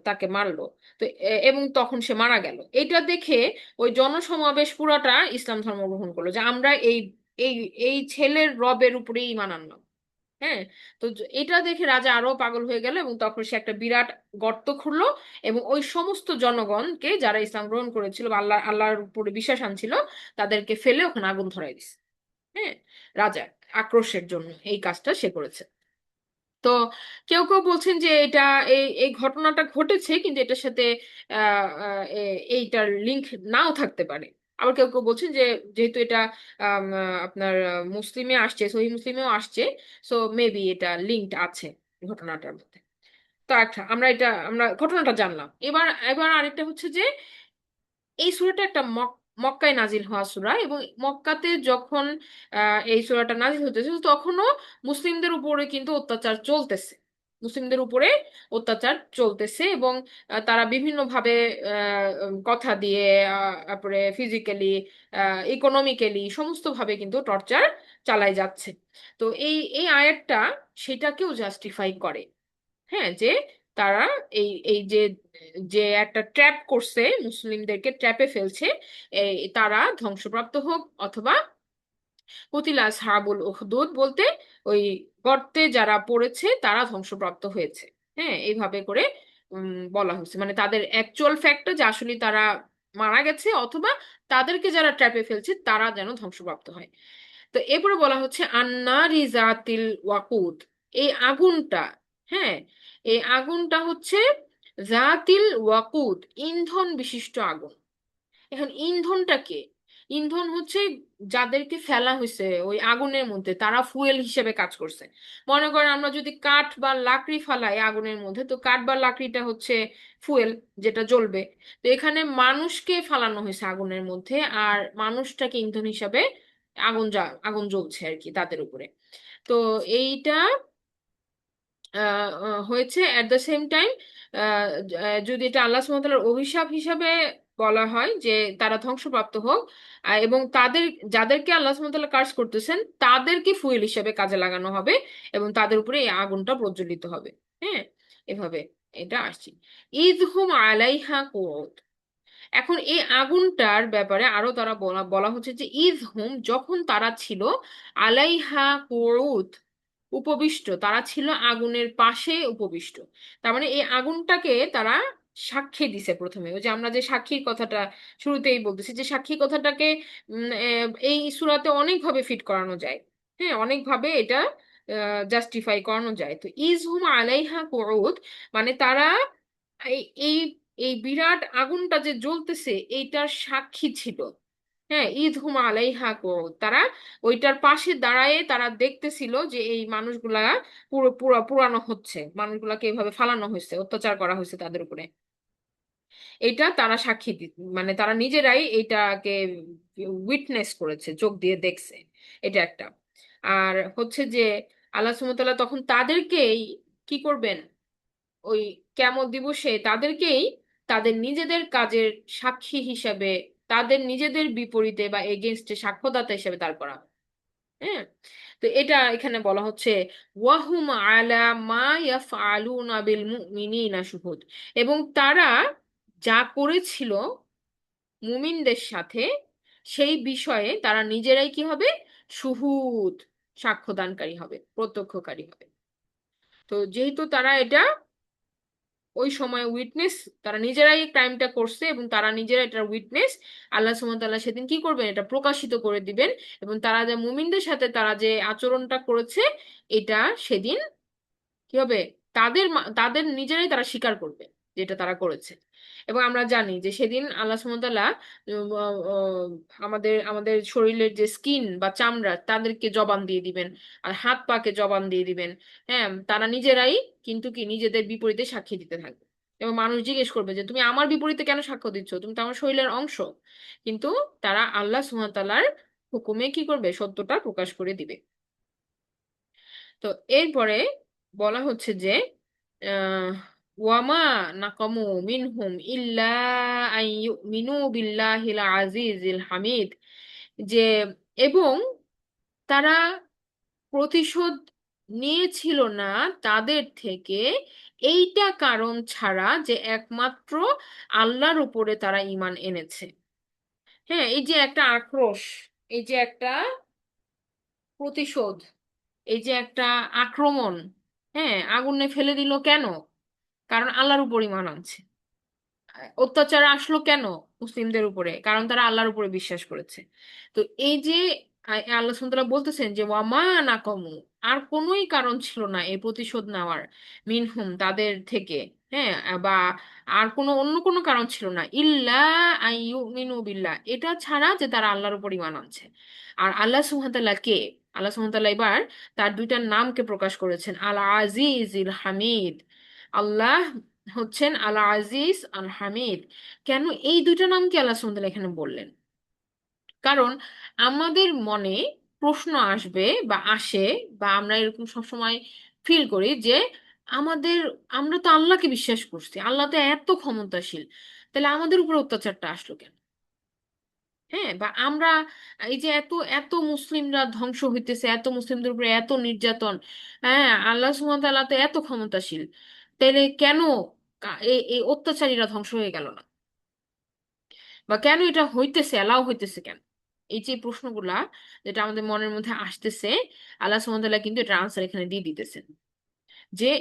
S1: তাকে মারলো। তো এবং তখন সে মারা গেল। এটা দেখে ওই জনসমাবেশ পুরাটা ইসলাম ধর্ম গ্রহণ করলো, যে আমরা এই এই এই ছেলের রবের উপরেই ঈমান আনলাম। হ্যাঁ। তো এটা দেখে রাজা আরো পাগল হয়ে গেল, এবং তখন সে একটা বিরাট গর্ত খুঁড়লো এবং ওই সমস্ত জনগণকে যারা ইসলাম গ্রহণ করেছিল বা আল্লাহর উপরে বিশ্বাস আনছিল তাদেরকে ফেলে ওখানে আগুন ধরাই দিছে। হ্যাঁ, রাজা আক্রোশের জন্য এই কাজটা সে করেছে। তো কেউ কেউ বলছেন যে এটা এই এই ঘটনাটা ঘটেছে, কিন্তু এটার সাথে এইটার লিংক নাও থাকতে পারে। আবার কেউ কেউ বলছেন যে যেহেতু এটা আপনার মুসলিমে আসছে, সহিহ মুসলিমেও আসছে, সো মেবি এটা লিঙ্কড আছে ঘটনাটার মধ্যে। তো একটা আমরা ঘটনাটা জানলাম। এবার এবার আরেকটা হচ্ছে যে এই সূরাটা একটা মক্কায় নাজিল হওয়া সূরা, এবং মক্কাতে যখন এই সূরাটা নাজিল হতেছে তখনও মুসলিমদের উপরে কিন্তু অত্যাচার চলতেছে। মুসলিমদের উপরে অত্যাচার চলতেছে, এবং তারা বিভিন্নভাবে কথা দিয়ে, তারপরে ফিজিক্যালি, ইকোনমিক্যালি, সমস্ত ভাবে কিন্তু টর্চার চালাই যাচ্ছে। তো এই এই আয়াতটা সেটাকেও জাস্টিফাই করে। হ্যাঁ, যে তারা এই এই যে যে একটা ট্র্যাপ করছে, মুসলিমদেরকে ট্র্যাপে ফেলছে, তারা ধ্বংসপ্রাপ্ত হোক, অথবা কুতিলা আসহাবুল উখদুদ বলতে ওই গর্তে যারা পড়েছে তারা ধ্বংসপ্রাপ্ত হয়েছে। হ্যাঁ, এইভাবে করে বলা হয়েছে, মানে তাদের অ্যাকচুয়াল ফ্যাক্টটা যে আসলে তারা মারা গেছে, অথবা তাদেরকে যারা ট্র্যাপে ফেলছে তারা যেন ধ্বংসপ্রাপ্ত হয়। তো এরপরে বলা হচ্ছে আন্নারি জাতিল ওয়াকুদ, এই আগুনটা, হ্যাঁ, এই আগুনটা হচ্ছে জাতিল ওয়াকুদ, ইন্ধন বিশিষ্ট আগুন। এখন ইন্ধনটা কে? ইন্ধন হচ্ছে যাদেরকে ফেলা হয়েছে ওই আগুনের মধ্যে, তারা ফুয়েল হিসেবে কাজ করছে। মনে করেন আমরা যদি কাঠ বা লাকড়ি ফালাই আগুনের মধ্যে, তো কাঠ বা লাকড়িটা হচ্ছে ফুয়েল, যেটা জ্বলবে। তো এখানে মানুষকে ফালানো হয়েছে আগুনের মধ্যে, আর মানুষটাকে ইন্ধন হিসাবে আগুন জ্বলছে আর কি তাদের উপরে। তো এইটা হয়েছে অ্যাট দ্য সেম টাইম। যদি এটা আল্লাহ সুবহানাহু ওয়া তাআলার অভিশাপ হিসাবে বলা হয় যে তারা ধ্বংসপ্রাপ্ত হোক, এবং যাদেরকে আল্লাহ সুবহানাহু ওয়া তাআলা কার্স করতেছেন তাদেরকে ফুয়েল হিসেবে কাজে লাগানো হবে, এবং তাদের উপরে এই আগুনটা প্রজ্বলিত হবে। হ্যাঁ, এভাবে এটা আসছে। ইযহুম আলাইহা কুউদ। এখন এই আগুনটার ব্যাপারে আরো তারা বলা বলা হচ্ছে যে ইযহুম, যখন তারা ছিল আলাইহা কুউদ, উপবিষ্ট, তারা ছিল আগুনের পাশে উপবিষ্ট। তার মানে এই আগুনটাকে তারা সাক্ষী দিছে প্রথমে। ওই যে আমরা যে সাক্ষীর কথাটা শুরুতেই বলতেছি, যে সাক্ষী কথাটাকে এই সূরাতে অনেকভাবে ফিট করানো যায়। হ্যাঁ, অনেকভাবে এটা জাস্টিফাই করানো যায়। তো ইজহুম আলাইহা কুউদ মানে তারা এই এই এই বিরাট আগুনটা যে জ্বলতেছে এইটার সাক্ষী ছিল। হ্যাঁ, ঈদ হুম আলাইহা কুউদ, তারা ওইটার পাশে দাঁড়ায়ে তারা দেখতেছিল যে এই মানুষগুলা পুরো পুরো পুরানো হচ্ছে, মানুষগুলাকে এইভাবে ফালানো হয়েছে, অত্যাচার করা হয়েছে তাদের উপরে। এটা তারা সাক্ষী মানে তারা নিজেরাই এইটাকে উইটনেস করেছে, চোখ দিয়ে দেখছে। এটা একটা। আর হচ্ছে যে আল্লাহ সুবহানাহু ওয়া তাআলা তখন তাদেরকেই কি করবেন, ওই কিয়ামত দিবসে তাদেরকেই তাদের নিজেদের কাজের সাক্ষী হিসাবে, তাদের নিজেদের বিপরীতে বা এগেনস্টে সাক্ষ্যদাতা হিসেবে দাঁড় করা হবে। হ্যাঁ। তো এটা এখানে বলা হচ্ছে ওয়াহুম আলা মা ইয়াফআলুনা বিল মুমিনিনা শুহুদ, এবং তারা যা করেছিল মুমিনদের সাথে, সেই বিষয়ে তারা নিজেরাই কি হবে? শুহুদ, সাক্ষ্যদানকারী হবে, প্রত্যক্ষকারী হবে। তো যেহেতু তারা এটা ওই সময় উইটনেস, তারা নিজেরাই ক্রাইমটা করছে এবং তারা নিজেরা এটার উইটনেস, আল্লাহ সুবহানাহু ওয়া তাআলা সেদিন কি করবেন? এটা প্রকাশিত করে দিবেন। এবং তারা যে মুমিনদের সাথে তারা যে আচরণটা করেছে, এটা সেদিন কি হবে? তাদের নিজেরাই তারা স্বীকার করবে যেটা তারা করেছে। এবং আমরা জানি যে সেদিন আল্লাহ সুবহানাহু ওয়া তাআলা আমাদের আমাদের শরীরের যে স্কিন বা চামড়া তাদেরকে জবান দিয়ে দিবেন, আর হাত পাকে জবান দিয়ে দিবেন। হ্যাঁ, তারা নিজেরাই কিন্তু কি নিজেদের বিপরীতে সাক্ষী দিতে থাকবে। এবং মানুষ জিজ্ঞেস করবে যে তুমি আমার বিপরীতে কেন সাক্ষ্য দিচ্ছ, তুমি তো আমার শরীরের অংশ। কিন্তু তারা আল্লাহ সুবহানাহু ওয়া তাআলার হুকুমে কি করবে? সত্যটা প্রকাশ করে দিবে। তো এরপরে বলা হচ্ছে যে আহ, ওয়ামা নাকামু মিনহুম ইল্লা আন ইউমিনু বিল্লাহিল আজিজিল হামিদ, যে এবং তারা প্রতিশোধ নিয়েছিল না তাদের থেকে এইটা কারণ ছাড়া যে একমাত্র আল্লাহর উপরে তারা ঈমান এনেছে। হ্যাঁ, এই যে একটা আক্রোশ, এই যে একটা প্রতিশোধ, এই যে একটা আক্রমণ, হ্যাঁ, আগুনে ফেলে দিল কেন? কারণ আল্লাহর উপর ঈমান আনছে। অত্যাচার আসলো কেন মুসলিমদের উপরে? কারণ তারা আল্লাহর উপরে বিশ্বাস করেছে। তো এই যে আল্লাহ সুবহানাহু ওয়া তাআলা বলতেছেন যে ওয়ামা নাকামু, আর কোনোই কারণ ছিল না এই প্রতিশোধ নেওয়ার, মিনহুম তাদের থেকে, হ্যাঁ, বা আর কোনো অন্য কোনো কারণ ছিল না, ইল্লা আইয়ুমিনু বিল্লাহ, এটা ছাড়া যে তারা আল্লাহর উপর ঈমান আনছে। আর আল্লাহ সুবহানাহু ওয়া তাআলা কে? আল্লাহ সুবহানাহু ওয়া তাআলা এবার তার দুইটা নামকে প্রকাশ করেছেন, আল আজিজিল হামিদ। আল্লাহ হচ্ছেন আল আজিজ আল হামিদ। কেন এই দুইটা নাম কি আল্লাহ সুবহানাহু ওয়া তাআলা এখানে বললেন? কারণ আমাদের মনে প্রশ্ন আসবে বা আসে, বা আমরা এরকম সবসময় ফিল করি যে আমাদের, আমরা তো আল্লাহকে বিশ্বাস করছি, আল্লাহ তো এত ক্ষমতাশীল, তাহলে আমাদের উপর অত্যাচারটা আসলো কেন? হ্যাঁ, বা আমরা এই যে এত এত মুসলিমরা ধ্বংস হইতেছে, এত মুসলিমদের উপরে এত নির্যাতন, হ্যাঁ, আল্লাহ সুবহানাহু ওয়া তাআলা তো এত ক্ষমতাশীল, তাহলে কেন এই এই অত্যাচারীরা ধ্বংস হয়ে গেল না? বা কেন এটা হইতেছে, এলাও হইতেছে কেন? এই যে প্রশ্নগুলা যেটা আমাদের মনের মধ্যে আসতেছে, আল্লাহ সুবহানাহু ওয়া তাআলা কিন্তু এটা আনসার এখানে দিয়ে দিতেছেন যে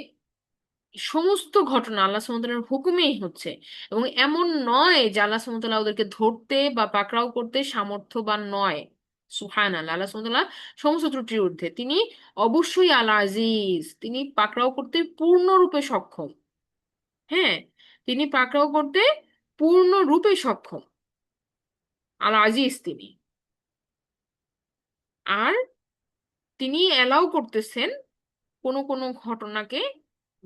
S1: সমস্ত ঘটনা আল্লাহ সুবহানাহু ওয়া তাআলার হুকুমেই হচ্ছে। এবং এমন নয় যে আল্লাহ সুবহানাহু ওয়া তাআলা ওদেরকে ধরতে বা পাকড়াও করতে সামর্থ্যবান নয়। সুবহানাল্লাহ, আল্লাহ সুবহানাহু ওয়া তাআলা সমস্ত ত্রুটির ঊর্ধ্বে। তিনি অবশ্যই আল আজিজ, তিনি পাকড়াও করতে পূর্ণরূপে সক্ষম। হ্যাঁ, তিনি পাকড়াও করতে পূর্ণরূপে সক্ষম, আল আজিজ তিনি। আর তিনি অ্যালাউ করতেছেন কোনো কোনো ঘটনাকে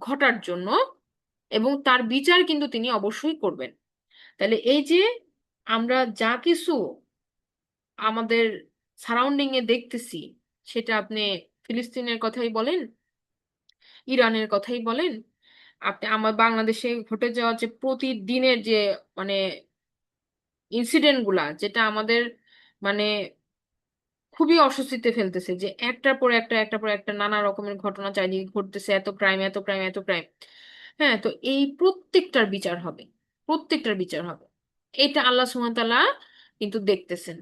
S1: ঘটার জন্য, এবং তার বিচার কিন্তু তিনি অবশ্যই করবেন। তাহলে এই যে আমরা যা কিছু আমাদের সারাউন্ডিং এ দেখতেছি, সেটা আপনি ফিলিস্তিনের কথাই বলেন, ইরানের কথাই বলেন, আপনি আমার বাংলাদেশে ঘটে যাওয়া যে প্রতিদিনের যে মানে ইনসিডেন্ট গুলা, যেটা আমাদের মানে খুবই অস্বস্তিতে ফেলতেছে, যে একটার পর একটা একটার পর একটা নানা রকমের ঘটনা চারিদিকে ঘটতেছে, এত ক্রাইম এত ক্রাইম এত ক্রাইম। হ্যাঁ, তো এই প্রত্যেকটার বিচার হবে, প্রত্যেকটার বিচার হবে। এটা আল্লাহ সুবহানাহু ওয়া তাআলা কিন্তু দেখতেছেন,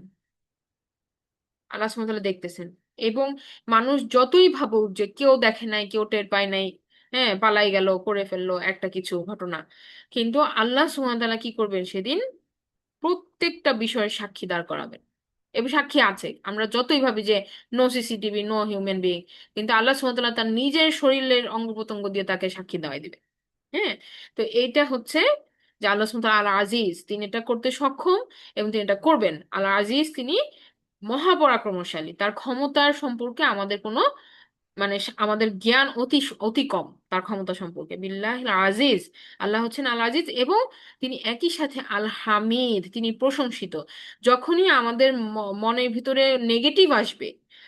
S1: আল্লাহ সুবহানাহু ওয়া তাআলা দেখতেছেন। এবং মানুষ যতই ভাবুক যে কেউ দেখে নাই, কেউ টের পায় নাই, হ্যাঁ, পালাই গেল, করে ফেললো একটা কিছু ঘটনা, কিন্তু আল্লাহ সুবহানাহু ওয়া তাআলা কি করবেন সেদিন? প্রত্যেকটা বিষয়ের সাক্ষী দাঁড় করাবেন। এবং সাক্ষী আছে, আমরা যতই ভাবি যে no CCTV, no human being, কিন্তু আল্লাহ সুবহানাহু ওয়া তাআলা তার নিজের শরীরের অঙ্গ প্রত্যঙ্গ দিয়ে তাকে সাক্ষী দেওয়াই দিবে। হ্যাঁ, তো এইটা হচ্ছে যে আল্লাহ সুবহানাহু ওয়া তাআলা আল আজিজ, তিনি এটা করতে সক্ষম এবং তিনি এটা করবেন। আল আজিজ, তিনি মহাপরাক্রমশালী, তার ক্ষমতার সম্পর্কে আমাদের কোনো আমাদের জ্ঞান অতি অতি কম তার ক্ষমতা সম্পর্কে। বিল্লাহিল আজিজ, আল্লাহ হচ্ছেন আল আজিজ, এবং তিনি একই সাথে আল হামিদ, তিনি প্রশংসিত। যখনই আমাদের মনের ভিতরে নেগেটিভ আসবে,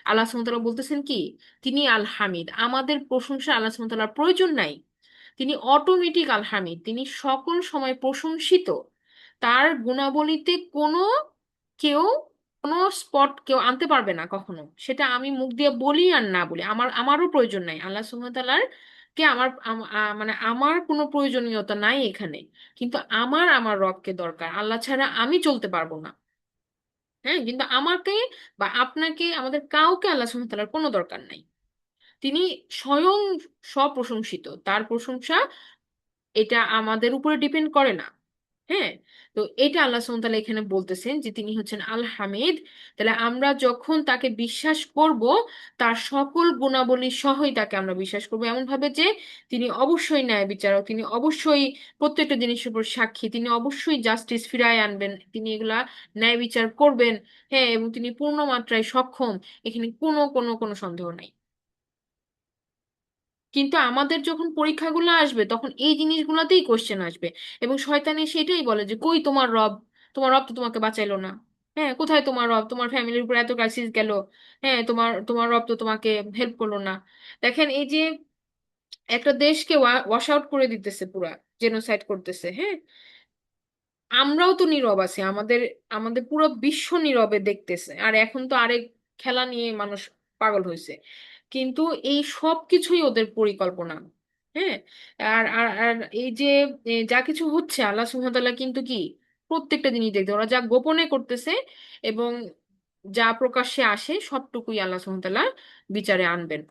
S1: আল্লাহ সুবহানাহু ওয়া তাআলা বলতেছেন কি? তিনি আল হামিদ, আমাদের প্রশংসা আল্লাহ সুবহানাহু ওয়া তাআলার প্রয়োজন নাই। তিনি অটোমেটিক আল হামিদ, তিনি সকল সময় প্রশংসিত। তার গুণাবলীতে কোনো কেউ, কোনো স্পট কেউ আনতে পারবে না কখনো। সেটা আমি মুখ দিয়ে বলি আর না বলি, আমারও প্রয়োজন নাই। আল্লাহ সুবহানাহু ওয়া তাআলার কে মানে আমার কোনো প্রয়োজনীয়তা নাই এখানে, কিন্তু আমার আমার রবকে দরকার, আল্লাহ ছাড়া আমি চলতে পারবো না। হ্যাঁ, কিন্তু আমাকে বা আপনাকে, আমাদের কাউকে আল্লাহ সুবহানাহু ওয়া তাআলার কোনো দরকার নাই। তিনি স্বয়ং স্বপ্রশংসিত, তার প্রশংসা এটা আমাদের উপরে ডিপেন্ড করে না। হ্যাঁ, তো এটা আল্লাহ সুবহানাহু ওয়া তাআলা এখানে বলতেছেন যে তিনি হচ্ছেন আল হামিদ। তাহলে আমরা যখন তাকে বিশ্বাস করব, তার সকল গুণাবলী সহই তাকে আমরা বিশ্বাস করব, এমন ভাবে যে তিনি অবশ্যই ন্যায় বিচারক, তিনি অবশ্যই প্রত্যেকটা জিনিসের উপর সাক্ষী, তিনি অবশ্যই জাস্টিস ফিরায় আনবেন, তিনি এগুলা ন্যায় বিচার করবেন। হ্যাঁ, এবং তিনি পূর্ণ মাত্রায় সক্ষম, এখানে কোনো কোনো কোনো সন্দেহ নাই। কিন্তু আমাদের যখন পরীক্ষাগুলো আসবে তখন এই জিনিসগুলোতেই কোশ্চেন আসবে, এবং শয়তানি সেটাই বলে যে কই তোমার রব, তোমার রব তো তোমাকে বাঁচাইলো না। হ্যাঁ, কোথায় তোমার রব, তোমার ফ্যামিলির উপর এত ক্রাইসিস গেল। হ্যাঁ, তোমার তোমার রব তো তোমাকে হেল্প করলো না। দেখেন এই যে একটা দেশকে ওয়াশ আউট করে দিতেছে, পুরা জেনোসাইড করতেছে। হ্যাঁ, আমরাও তো নীরব আছি, আমাদের আমাদের পুরো বিশ্ব নীরবে দেখতেছে, আর এখন তো আরেক খেলা নিয়ে মানুষ পাগল হয়েছে। কিন্তু এই সব কিছুই ওদের পরিকল্পনা। হ্যাঁ, আর আর আর এই যে যা কিছু হচ্ছে, আল্লাহ সুবহানাহু ওয়া তাআলা কিন্তু কি প্রত্যেকটা জিনিস দেখতে, ওরা যা গোপনে করতেছে এবং যা প্রকাশ্যে আসে সবটুকুই আল্লাহ সুবহানাহু ওয়া তাআলা বিচারে আনবেন।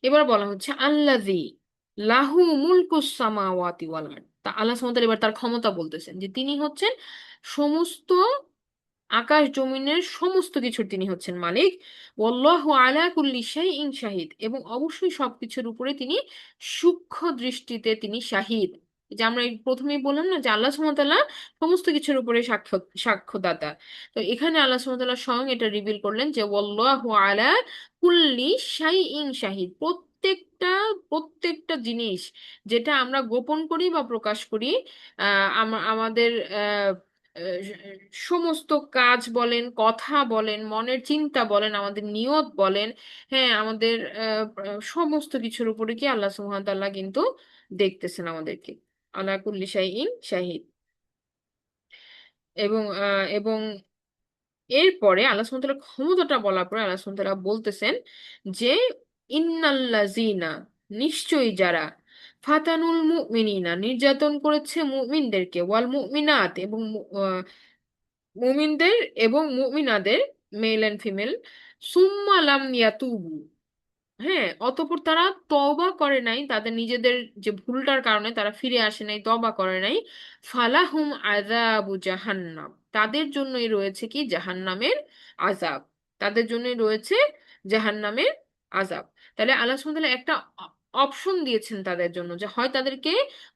S1: এবার বলা হচ্ছে আল্লাযী লাহু মুলকুস সামাওয়াতি ওয়াল আরদ। তা আল্লাহ সুবহানাহু ওয়া তাআলা এবার তার ক্ষমতা বলতেছেন যে তিনি হচ্ছেন সমস্ত আকাশ জমিনের সমস্ত কিছুর তিনি হচ্ছেন মালিক। ওয়াল্লাহু আলা কুল্লি শাইইন শাহিদ, এবং অবশ্যই সবকিছুর উপরে তিনি সূক্ষ্ম দৃষ্টিতে তিনি শাহিদ। যে আমরা এই প্রথমেই বললাম না যে আল্লাহ সুবহানাহু ওয়া তাআলা সমস্ত কিছুর উপরে সাক্ষ্যদাতা। তো এখানে আল্লাহ সুবহানাহু ওয়া তাআলা স্বয়ং এটা রিভিল করলেন যে ওয়াল্লাহু আলা কুল্লি শাইইন শাহিদ। প্রত্যেকটা জিনিস যেটা আমরা গোপন করি বা প্রকাশ করি, আমাদের সমস্ত কাজ বলেন, কথা বলেন, মনের চিন্তা বলেন, আমাদের নিয়ত বলেন, হ্যাঁ আমাদের সমস্ত কিছুর উপরে কি আল্লাহ সুবহানাহু ওয়া তাআলা কিন্তু দেখতেছেন আমাদেরকে। আলা কুল্লি শাইইন শাহিদ। এবং এরপরে আল্লাহ সুবহানাহু ওয়া তাআলার ক্ষমতাটা বলার পরে আল্লাহ সুবহানাহু ওয়া তাআলা বলতেছেন যে ইন্নাল্লাযীনা, নিশ্চয়ই যারা ফাতানুল মুমিনিনা, নির্যাতন করেছে মুমিনদেরকে, ওয়াল মুমিনাত, এবং মুমিনদের এবং মুমিনাদের, মেল এন্ড ফিমেল, সুম্মা লাম ইয়াতুবু, হ্যাঁ অতঃপর তারা তওবা করে নাই, তাদের নিজেদের যে ভুলটার কারণে তারা ফিরে আসে নাই, তওবা করে নাই, ফালাহুম আযাবু জাহান্নাম, তাদের জন্যই রয়েছে কি জাহান্নামের আযাব, তাদের জন্যই রয়েছে জাহান্নামের আযাব। তাহলে আল্লাহ সুবহানাহু ওয়া তাআলা একটা অপশন দিয়েছেন তাদের জন্য, যে হয় তাদেরকে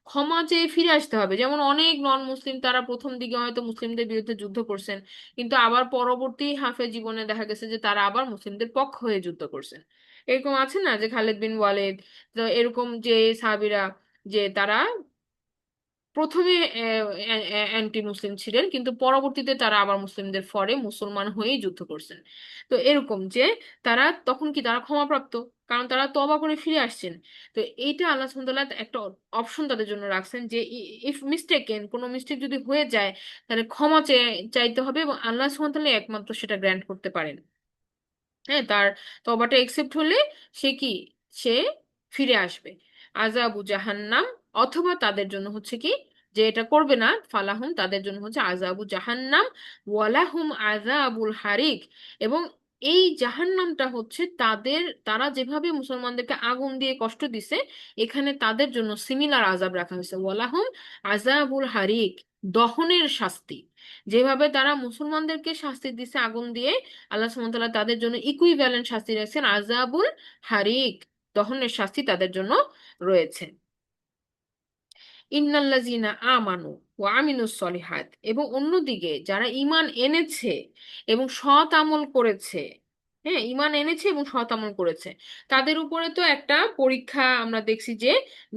S1: ক্ষমা চেয়ে ফিরে আসতে হবে, যেমন অনেক নন মুসলিম তারা প্রথম দিকে হয়তো মুসলিমদের বিরুদ্ধে যুদ্ধ করছেন, কিন্তু আবার পরবর্তী হাফে জীবনে দেখা গেছে যে তারা আবার মুসলিমদের পক্ষ হয়ে যুদ্ধ করছেন। এরকম আছে না যে খালিদ বিন ওয়ালিদ, তো এরকম যে সাহাবীরা, যে তারা প্রথমে অ্যান্টি মুসলিম ছিলেন, কিন্তু পরবর্তীতে তারা আবার মুসলিমদের ফরে মুসলমান হয়েই যুদ্ধ করছেন। তো এরকম যে তারা তখন কি তারা ক্ষমাপ্রাপ্ত, কারণ তারা তওবা করে ফিরে আসছেন। তো এইটা আল্লাহ সুবহানাহু ওয়া তাআলা একটা অপশন তাদের জন্য রাখছেন, যে ইফ মিস্টেকেন, কোনো মিস্টেক যদি হয়ে যায় তাহলে ক্ষমা চাইতে হবে, এবং আল্লাহ সুবহানাহু ওয়া তাআলা একমাত্র সেটা গ্র্যান্ট করতে পারেন। হ্যাঁ, তার তওবাটা একসেপ্ট হলে সে কি, সে ফিরে আসবে। আযাবু জাহান্নাম, অথবা তাদের জন্য হচ্ছে কি, যে এটা করবে না, ফালাহুম তাদের জন্য হচ্ছে আযাবু জাহান্নাম, ওয়ালাহুম আযাবুল হারিক, এবং এই জাহান্নামটা হচ্ছে তাদের, তারা যেভাবে মুসলমানদেরকে আগুন দিয়ে কষ্ট দিছে, এখানে তাদের জন্য সিমিলার আযাব রাখা হয়েছে, ওয়ালাহুম আযাবুল হারিক, দহনের শাস্তি। যেভাবে তারা মুসলমানদেরকে শাস্তি দিছে আগুন দিয়ে, আল্লাহ সুবহানাহু ওয়া তাআলা তাদের জন্য ইকুইভ্যালেন্ট শাস্তি রাখছেন, আযাবুল হারিক, দহনের শাস্তি তাদের জন্য রয়েছে। ইন্নাল্লাযীনা আমানু ওয়া আমিলুস সলিহাত, এবং অন্যদিকে যারা ঈমান এনেছে এবং সৎ আমল করেছে, হ্যাঁ ঈমান এনেছে এবং সৎ আমল করেছে, তাদের উপরে তো একটা পরীক্ষা আমরা দেখছি যে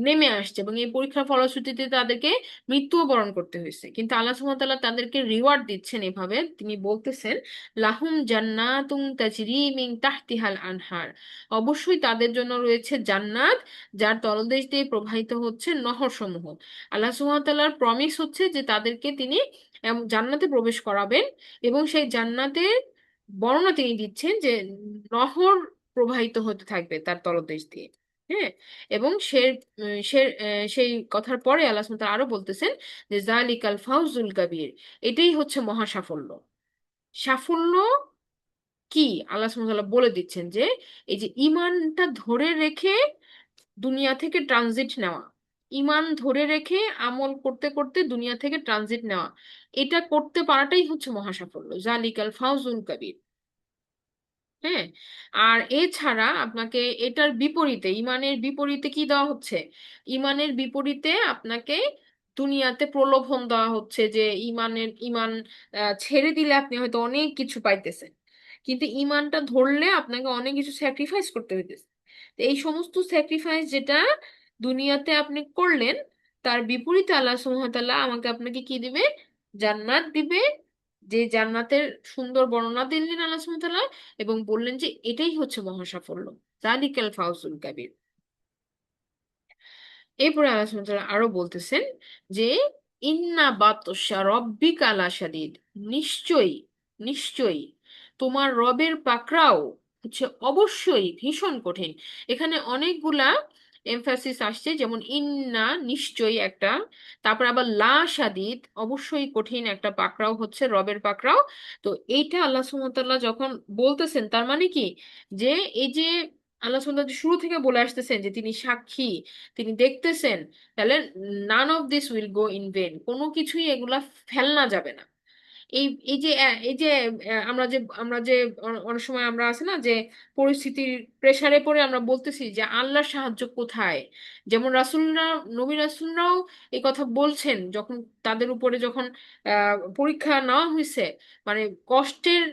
S1: নেমে আসছে, এবং এই পরীক্ষার ফলশ্রুতিতে তাদেরকে মৃত্যুও বরণ করতে হয়েছে, কিন্তু আল্লাহ সুবহানাহু ওয়া তাআলা তাদেরকে রিওয়ার্ড দিচ্ছেন এভাবে, তিনি বলতেছেন লাহুম জান্নাতুন তাজরি মিন তাহতিহাল আনহার, অবশ্যই তাদের জন্য রয়েছে জান্নাত যার তলদেশ দিয়ে প্রবাহিত হচ্ছে নহর সমূহ। আল্লাহ সুবহানাহু ওয়া তাআলার প্রমিস হচ্ছে যে তাদেরকে তিনি জান্নাতে প্রবেশ করাবেন, এবং সেই জান্নাতের বর্ণনা তিনি দিচ্ছেন যে নহর প্রবাহিত হতে থাকবে তার তলদেশ দিয়ে। হ্যাঁ, এবং সেই কথার পরে আল্লাহ সুবহানাহু ওয়া তাআলা আরো বলতেছেন যে জালিকাল ফাউজুল কাবীর, এটাই হচ্ছে মহা সাফল্য। সাফল্য কি? আল্লাহ সুবহানাহু ওয়া তাআলা বলে দিচ্ছেন যে এই যে ইমানটা ধরে রেখে দুনিয়া থেকে ট্রানজিট নেওয়া, ইমান ধরে রেখে আমল করতে করতে দুনিয়া থেকে ট্রানজিট নেওয়া, এটা করতে পারাটাই হচ্ছে মহা সাফল্য, জালিকাল ফাউজুল কাবীর। হ্যাঁ, আর এছাড়া আপনাকে এটার বিপরীতে, ইমানের বিপরীতে কি দেওয়া হচ্ছে? ইমানের বিপরীতে আপনাকে দুনিয়াতে প্রলোভন দেওয়া হচ্ছে যে ইমান ছেড়ে দিলে আপনি হয়তো অনেক কিছু পাইতেছেন, কিন্তু ইমানটা ধরলে আপনাকে অনেক কিছু স্যাক্রিফাইস করতে হইতেছে। তো এই সমস্ত স্যাক্রিফাইস যেটা দুনিয়াতে আপনি করলেন, তার বিপরীতে আল্লাহ সুবহানাহু ওয়া তাআলা আমাকে আপনাকে কি দিবে? জান্নাত দিবে। যে জান্নাতের সুন্দর বর্ণনা দিলেন আল্লাহ সুবহানাহু ওয়া তাআলা, এবং বললেন যে এটাই হচ্ছে মহা সাফল্য, জালিকাল ফাউজুল কাবীর। এরপরে আল্লাহ সুবহানাহু ওয়া তাআলা আরো বলতেছেন যে ইন্না বাতশা রব্বিকা লাশাদীদ, নিশ্চয়ই, নিশ্চয়ই তোমার রবের পাকড়াও হচ্ছে অবশ্যই ভীষণ কঠিন। এখানে অনেকগুলা এমফাসিস আসছে, যেমন ইন্না নিশ্চয়ই একটা, তারপর আবার লা শাদীদ অবশ্যই কঠিন একটা পাকড়াও হচ্ছে রবের পাকড়াও। তো এইটা আল্লাহ সুবহানাহু ওয়া তাআলা যখন বলতেছেন, তার মানে কি? যে এই যে আল্লাহ সুবহানাহু ওয়া তাআলা শুরু থেকে বলে আসতেছেন যে তিনি সাক্ষী, তিনি দেখতেছেন, তাহলে none of this will go in when, কোনো কিছুই এগুলা ফেলনা যাবে না। এই এই যে আমরা যে অনেক সময় আমরা আছে না যে পরিস্থিতির প্রেসারে পড়ে আমরা বলতেছি যে আল্লাহর সাহায্য কোথায়, যেমন রাসূলরা, নবী রাসূলরাও এই কথা বলছেন যখন তাদের উপরে যখন পরীক্ষা নেওয়া হয়েছে, মানে কষ্টের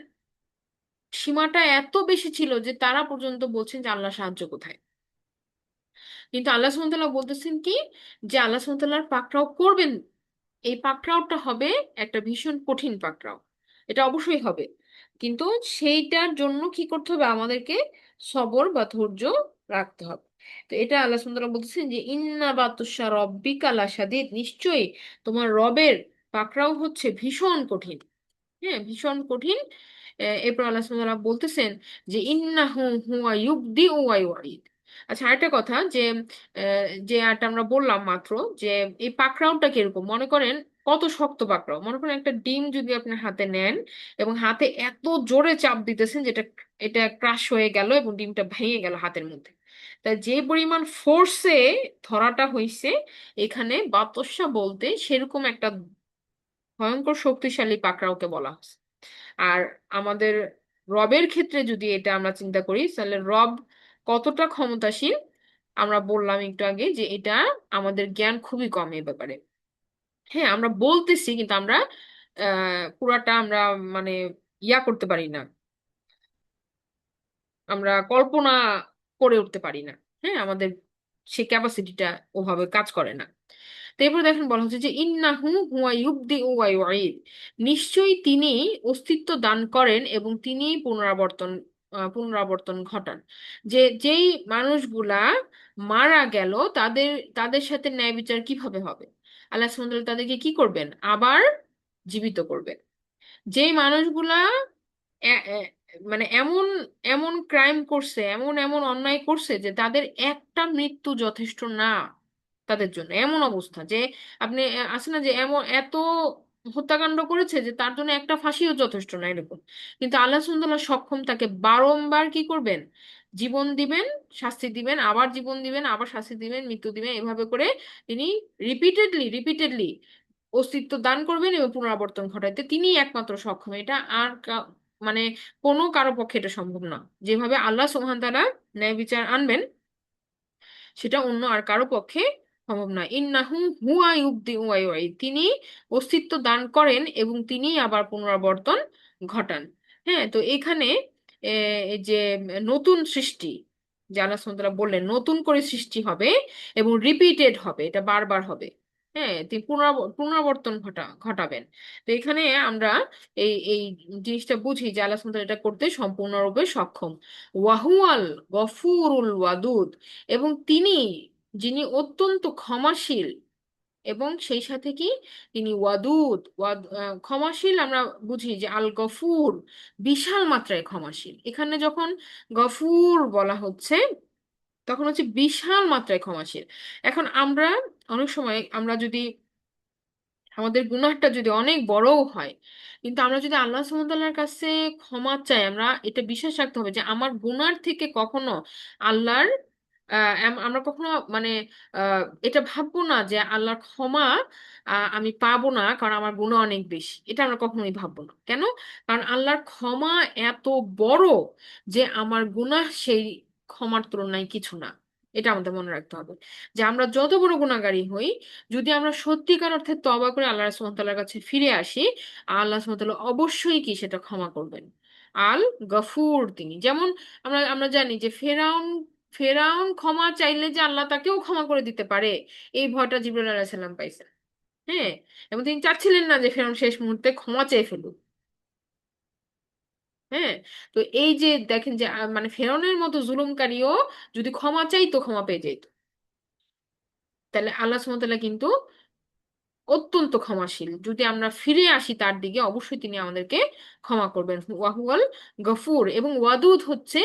S1: সীমাটা এত বেশি ছিল যে তারা পর্যন্ত বলছেন যে আল্লাহ সাহায্য কোথায়। কিন্তু আল্লাহ সুবহানাহু ওয়া তাআলা বলতেছেন কি? যে আল্লাহ সুবহানাহু ওয়া তাআলার পাকড়াও করবেন, এই পাকড়াওটা হবে একটা ভীষণ কঠিন পাকড়াও, এটা অবশ্যই হবে। কিন্তু সেইটার জন্য কি করতে হবে? আমাদেরকে সবর বা ধৈর্য রাখতে হবে। তো এটা আল্লাহ সুবহানাহু ওয়া তাআলা বলতেছেন যে ইন্না বাতুশা রব্বিকা লাশাদীদ, নিশ্চয়ই তোমার রবের পাকড়াও হচ্ছে ভীষণ কঠিন। হ্যাঁ, ভীষণ কঠিন। এরপর আল্লাহ সুবহানাহু ওয়া তাআলা বলতেছেন যে ইন্নাহু হুয়া ইউবদিউ ওয়া ইউঈদ। আচ্ছা, আরেকটা কথা যে যে আরটা আমরা বললাম মাত্র, যে এই পাকড়াওটা কিরকম মনে করেন, কত শক্ত পাকড়াও, মনে করেন একটা ডিম যদি আপনি হাতে নেন এবং হাতে এত জোরে চাপ দিতেছেন যেটা এটা ক্রাশ হয়ে গেল এবং ডিমটা ভেঙে গেল হাতের মধ্যে। তা যে পরিমাণ ফোর্সে ধরাটা হইছে, এখানে বাতসা বলতে সেরকম একটা ভয়ঙ্কর শক্তিশালী পাকড়াওকে বলা হয়। আর আমাদের রবের ক্ষেত্রে যদি এটা আমরা চিন্তা করি, তাহলে রব কতটা ক্ষমতাশীল আমরা বললাম একটু আগে যে এটা আমাদের জ্ঞান খুবই কম এ ব্যাপারে। হ্যাঁ, আমরা বলতেছি কিন্তু আমরা পুরাটা আমরা মানে করতে পারি না, আমরা কল্পনা করে উঠতে পারি না। হ্যাঁ, আমাদের সেই ক্যাপাসিটিটা ওভাবে কাজ করে না। তো এরপর দেখেন বলা হচ্ছে যে ইন্নাহু হুয়া ইউবদিউ ওয়া ইউঈদ, নিশ্চয়ই তিনি অস্তিত্ব দান করেন এবং তিনি পুনরাবর্তন ঘটান। যে যেই মানুষগুলা মারা গেল, তাদের তাদের সাথে ন্যায় বিচার কিভাবে হবে? আল্লাহ সুবহানাহু ওয়া তাআলা তাদেরকে কি করবেন? আবার জীবিত করবেন। যেই মানুষগুলা এ- এ- মানে এমন এমন ক্রাইম করছে, এমন এমন অন্যায় করছে যে তাদের একটা মৃত্যু যথেষ্ট না তাদের জন্য, এমন অবস্থা যে আপনি আছে না যে এমন এত হত্যাকাণ্ড করেছে যে তার জন্য একটা ফাঁসিও যথেষ্ট না এরকম, কিন্তু আল্লাহ সুবহানাহু ওয়া তাআলা সক্ষম তাকে বারংবার কি করবেন? জীবন দিবেন, শাস্তি দিবেন, আবার জীবন দিবেন, আবার শাস্তি দিবেন, মৃত্যু দিবেন, এভাবে করে তিনি রিপিটেডলি রিপিটেডলি অস্তিত্ব দান করবেন এবং পুনরাবর্তন ঘটাইতে তিনি একমাত্র সক্ষম। এটা আর মানে কোনো কারো পক্ষে এটা সম্ভব না। যেভাবে আল্লাহ সুবহান তাআলা ন্যায় বিচার আনবেন, সেটা অন্য আর কারো পক্ষে সম্ভব না। ইন্নাহু হুয়া ইউবদিউ ওয়া ইউঈদ, তিনি অস্তিত্ব দান করেন এবং তিনি আবার পুনরাবর্তন ঘটান। হ্যাঁ, তো এখানে এই যে নতুন সৃষ্টি, যে আল্লাহ সুবহানাহু ওয়া তাআলা বললেন নতুন করে সৃষ্টি হবে এবং রিপিটেড হবে, এটা বারবার হবে। হ্যাঁ, তিনি পুনরাবর্তন ঘটাবেন। তো এখানে আমরা এই জিনিসটা বুঝি যে আল্লাহ সুবহানাহু ওয়া তাআলা এটা করতে সম্পূর্ণরূপে সক্ষম। ওয়াহুয়াল গফুরুল ওয়াদুদ, এবং তিনি যিনি অত্যন্ত ক্ষমাশীল, এবং সেই সাথে কি তিনি ওয়াদুদ, ক্ষমাশীল। আমরা বুঝি যে আল গফুর বিশাল মাত্রায় ক্ষমাশীল। এখানে যখন গফুর বলা হচ্ছে, তখন হচ্ছে বিশাল মাত্রায় ক্ষমাশীল। এখন আমরা অনেক সময় আমরা যদি আমাদের গুনাহটা যদি অনেক বড়ও হয়, কিন্তু আমরা যদি আল্লাহ সুবহানাহু ওয়া তাআলার কাছে ক্ষমা চাই, আমরা এটা বিশ্বাস রাখতে হবে যে আমার গুনার থেকে কখনো আল্লাহর আমরা কখনো মানে এটা ভাববো না যে আল্লাহর ক্ষমা আমি পাবো না কারণ আমার গুনাহ অনেক বেশি। এটা আমরা কখনোই ভাববো না। কেন? কারণ আল্লাহর ক্ষমা এত বড় যে আমার গুনাহ সেই ক্ষমার তুলনায় কিছু না। এটা আমাদের মনে রাখতে হবে যে আমরা যত বড় গুনাহগারী হই, যদি আমরা সত্যিকার অর্থে তওবা করে আল্লাহ সুবহানাহু ওয়া তাআলার কাছে ফিরে আসি, আল্লাহ সুবহানাহু ওয়া তাআলা অবশ্যই কি সেটা ক্ষমা করবেন। আল গফুর তিনি। যেমন আমরা আমরা জানি যে ফেরাউন ফেরাউন ক্ষমা চাইলে যে আল্লাহ তাকেও ক্ষমা করে দিতে পারে, এই ভয়টা জিবরাইল আলাইহিস সালাম পাইছেন। হ্যাঁ, এবং তিনি চাচ্ছিলেন না যে ফেরাউন শেষ মুহূর্তে ক্ষমা চেয়ে ফেলুক। হ্যাঁ, তো এই যে দেখেন যে মানে ফেরাউনের মতো জুলুমকারীও যদি ক্ষমা চাইতো ক্ষমা পেয়ে যেত। তাহলে আল্লাহ সুবহানাহু ওয়া তাআলা কিন্তু অত্যন্ত ক্ষমাশীল। যদি আমরা ফিরে আসি তার দিকে, অবশ্যই তিনি আমাদেরকে ক্ষমা করবেন। ওয়াহুয়াল গফুর। এবং ওয়াদুদ হচ্ছে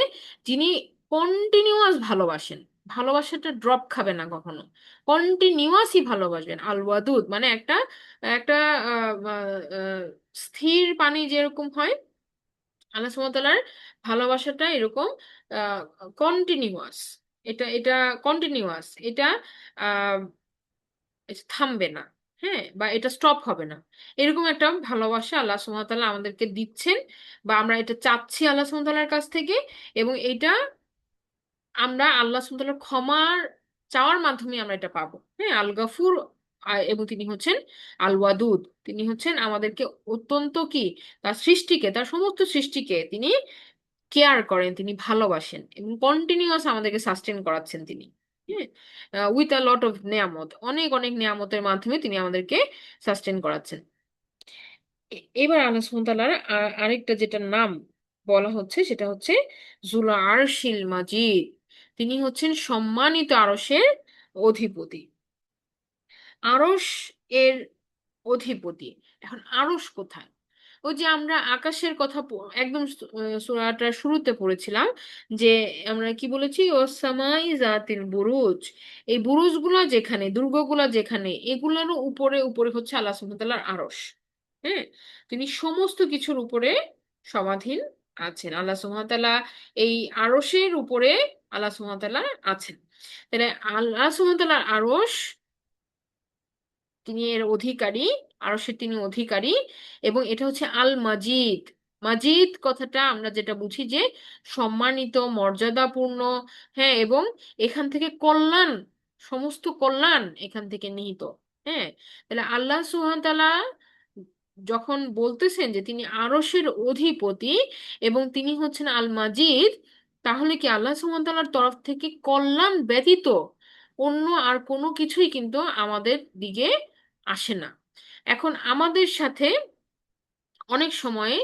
S1: যিনি কন্টিনিউয়াস ভালোবাসেন, ভালোবাসাটা ড্রপ খাবে না কখনো, কন্টিনিউয়াসই ভালোবাসবেন। আল ওয়াদুদ মানে একটা একটা আহ, আহ, আহ, স্থির পানি যেরকম হয়, আল্লাহ সুবহানাহু ওয়া তাআলার ভালোবাসাটা এরকম কন্টিনিউয়াস। এটা এটা কন্টিনিউয়াস, এটা এটা থামবে না। হ্যাঁ, বা এটা স্টপ হবে না। এরকম একটা ভালোবাসা আল্লাহ সুবহানাহু ওয়া তাআলা আমাদেরকে দিচ্ছেন, বা আমরা এটা চাচ্ছি আল্লাহ সুবহানাহু ওয়া তাআলার কাছ থেকে। এবং এটা আমরা আল্লাহ সুবহানাহু ওয়া তাআলার ক্ষমার চাওয়ার মাধ্যমে আমরা এটা পাবো। হ্যাঁ, আল গাফুর। এবং তিনি হচ্ছেন আল ওয়াদুদ। তিনি হচ্ছেন আমাদেরকে অত্যন্ত কি তার সৃষ্টিকে, তার সমস্ত সৃষ্টিকে তিনি কেয়ার করেন, তিনি ভালোবাসেন এবং কন্টিনিউয়াস আমাদেরকে সাস্টেন করাচ্ছেন তিনি। হ্যাঁ, উইথ আ লট অফ নেয়ামত, অনেক অনেক নেয়ামতের মাধ্যমে তিনি আমাদেরকে সাস্টেন করাচ্ছেন। এবার আল্লাহ সুবহানাহু ওয়া তাআলার আরেকটা যেটা নাম বলা হচ্ছে সেটা হচ্ছে জুল আরশিল মাজিদ। তিনি হচ্ছেন সম্মানিত আরশের অধিপতি। আরশ এর অধিপতি। এখন আরশ কোথায়? ওই যে আমরা আকাশের কথা একদম সূরাটার শুরুতে পড়েছিলাম যে আমরা কি বলেছি, ও সামাই জাতিল বুরুজ। এই বুরুজগুলো যেখানে, দুর্গগুলো যেখানে, এগুলোরও উপরে উপরে হচ্ছে আল্লাহ সুবহানাহু ওয়া তাআলার আরশ। হ্যাঁ, তিনি সমস্ত কিছুর উপরে সমাধীন আছেন। আল্লাহ সুবহানাহু ওয়া তাআলা এই আরশের উপরে আল্লাহ সুবহানাহু ওয়া তাআলা আছেন। তাহলে আল্লাহ সুবহানাহু ওয়া তাআলার আরশ, তিনি এর অধিকারী, আরশের তিনি অধিকারী। এবং এটা হচ্ছে আল মাজিদ। মাজিদ কথাটা আমরা যেটা বুঝি যে সম্মানিত, মর্যাদাপূর্ণ। হ্যাঁ, এবং এখান থেকে কল্যাণ, সমস্ত কল্যাণ এখান থেকে নিহিত। হ্যাঁ, তাহলে আল্লাহ সুবহানাহু ওয়া তাআলা যখন বলতেছেন যে তিনি আরশের অধিপতি এবং তিনি হচ্ছেন আল মাজিদ, তাহলে কি আল্লাহ সুবহানাহু ওয়া তাআলার তরফ থেকে কল্যাণ ব্যতীত অন্য আর কোনো কিছুই কিন্তু আমাদের দিকে আসে না। এখন আমাদের সাথে অনেক সময়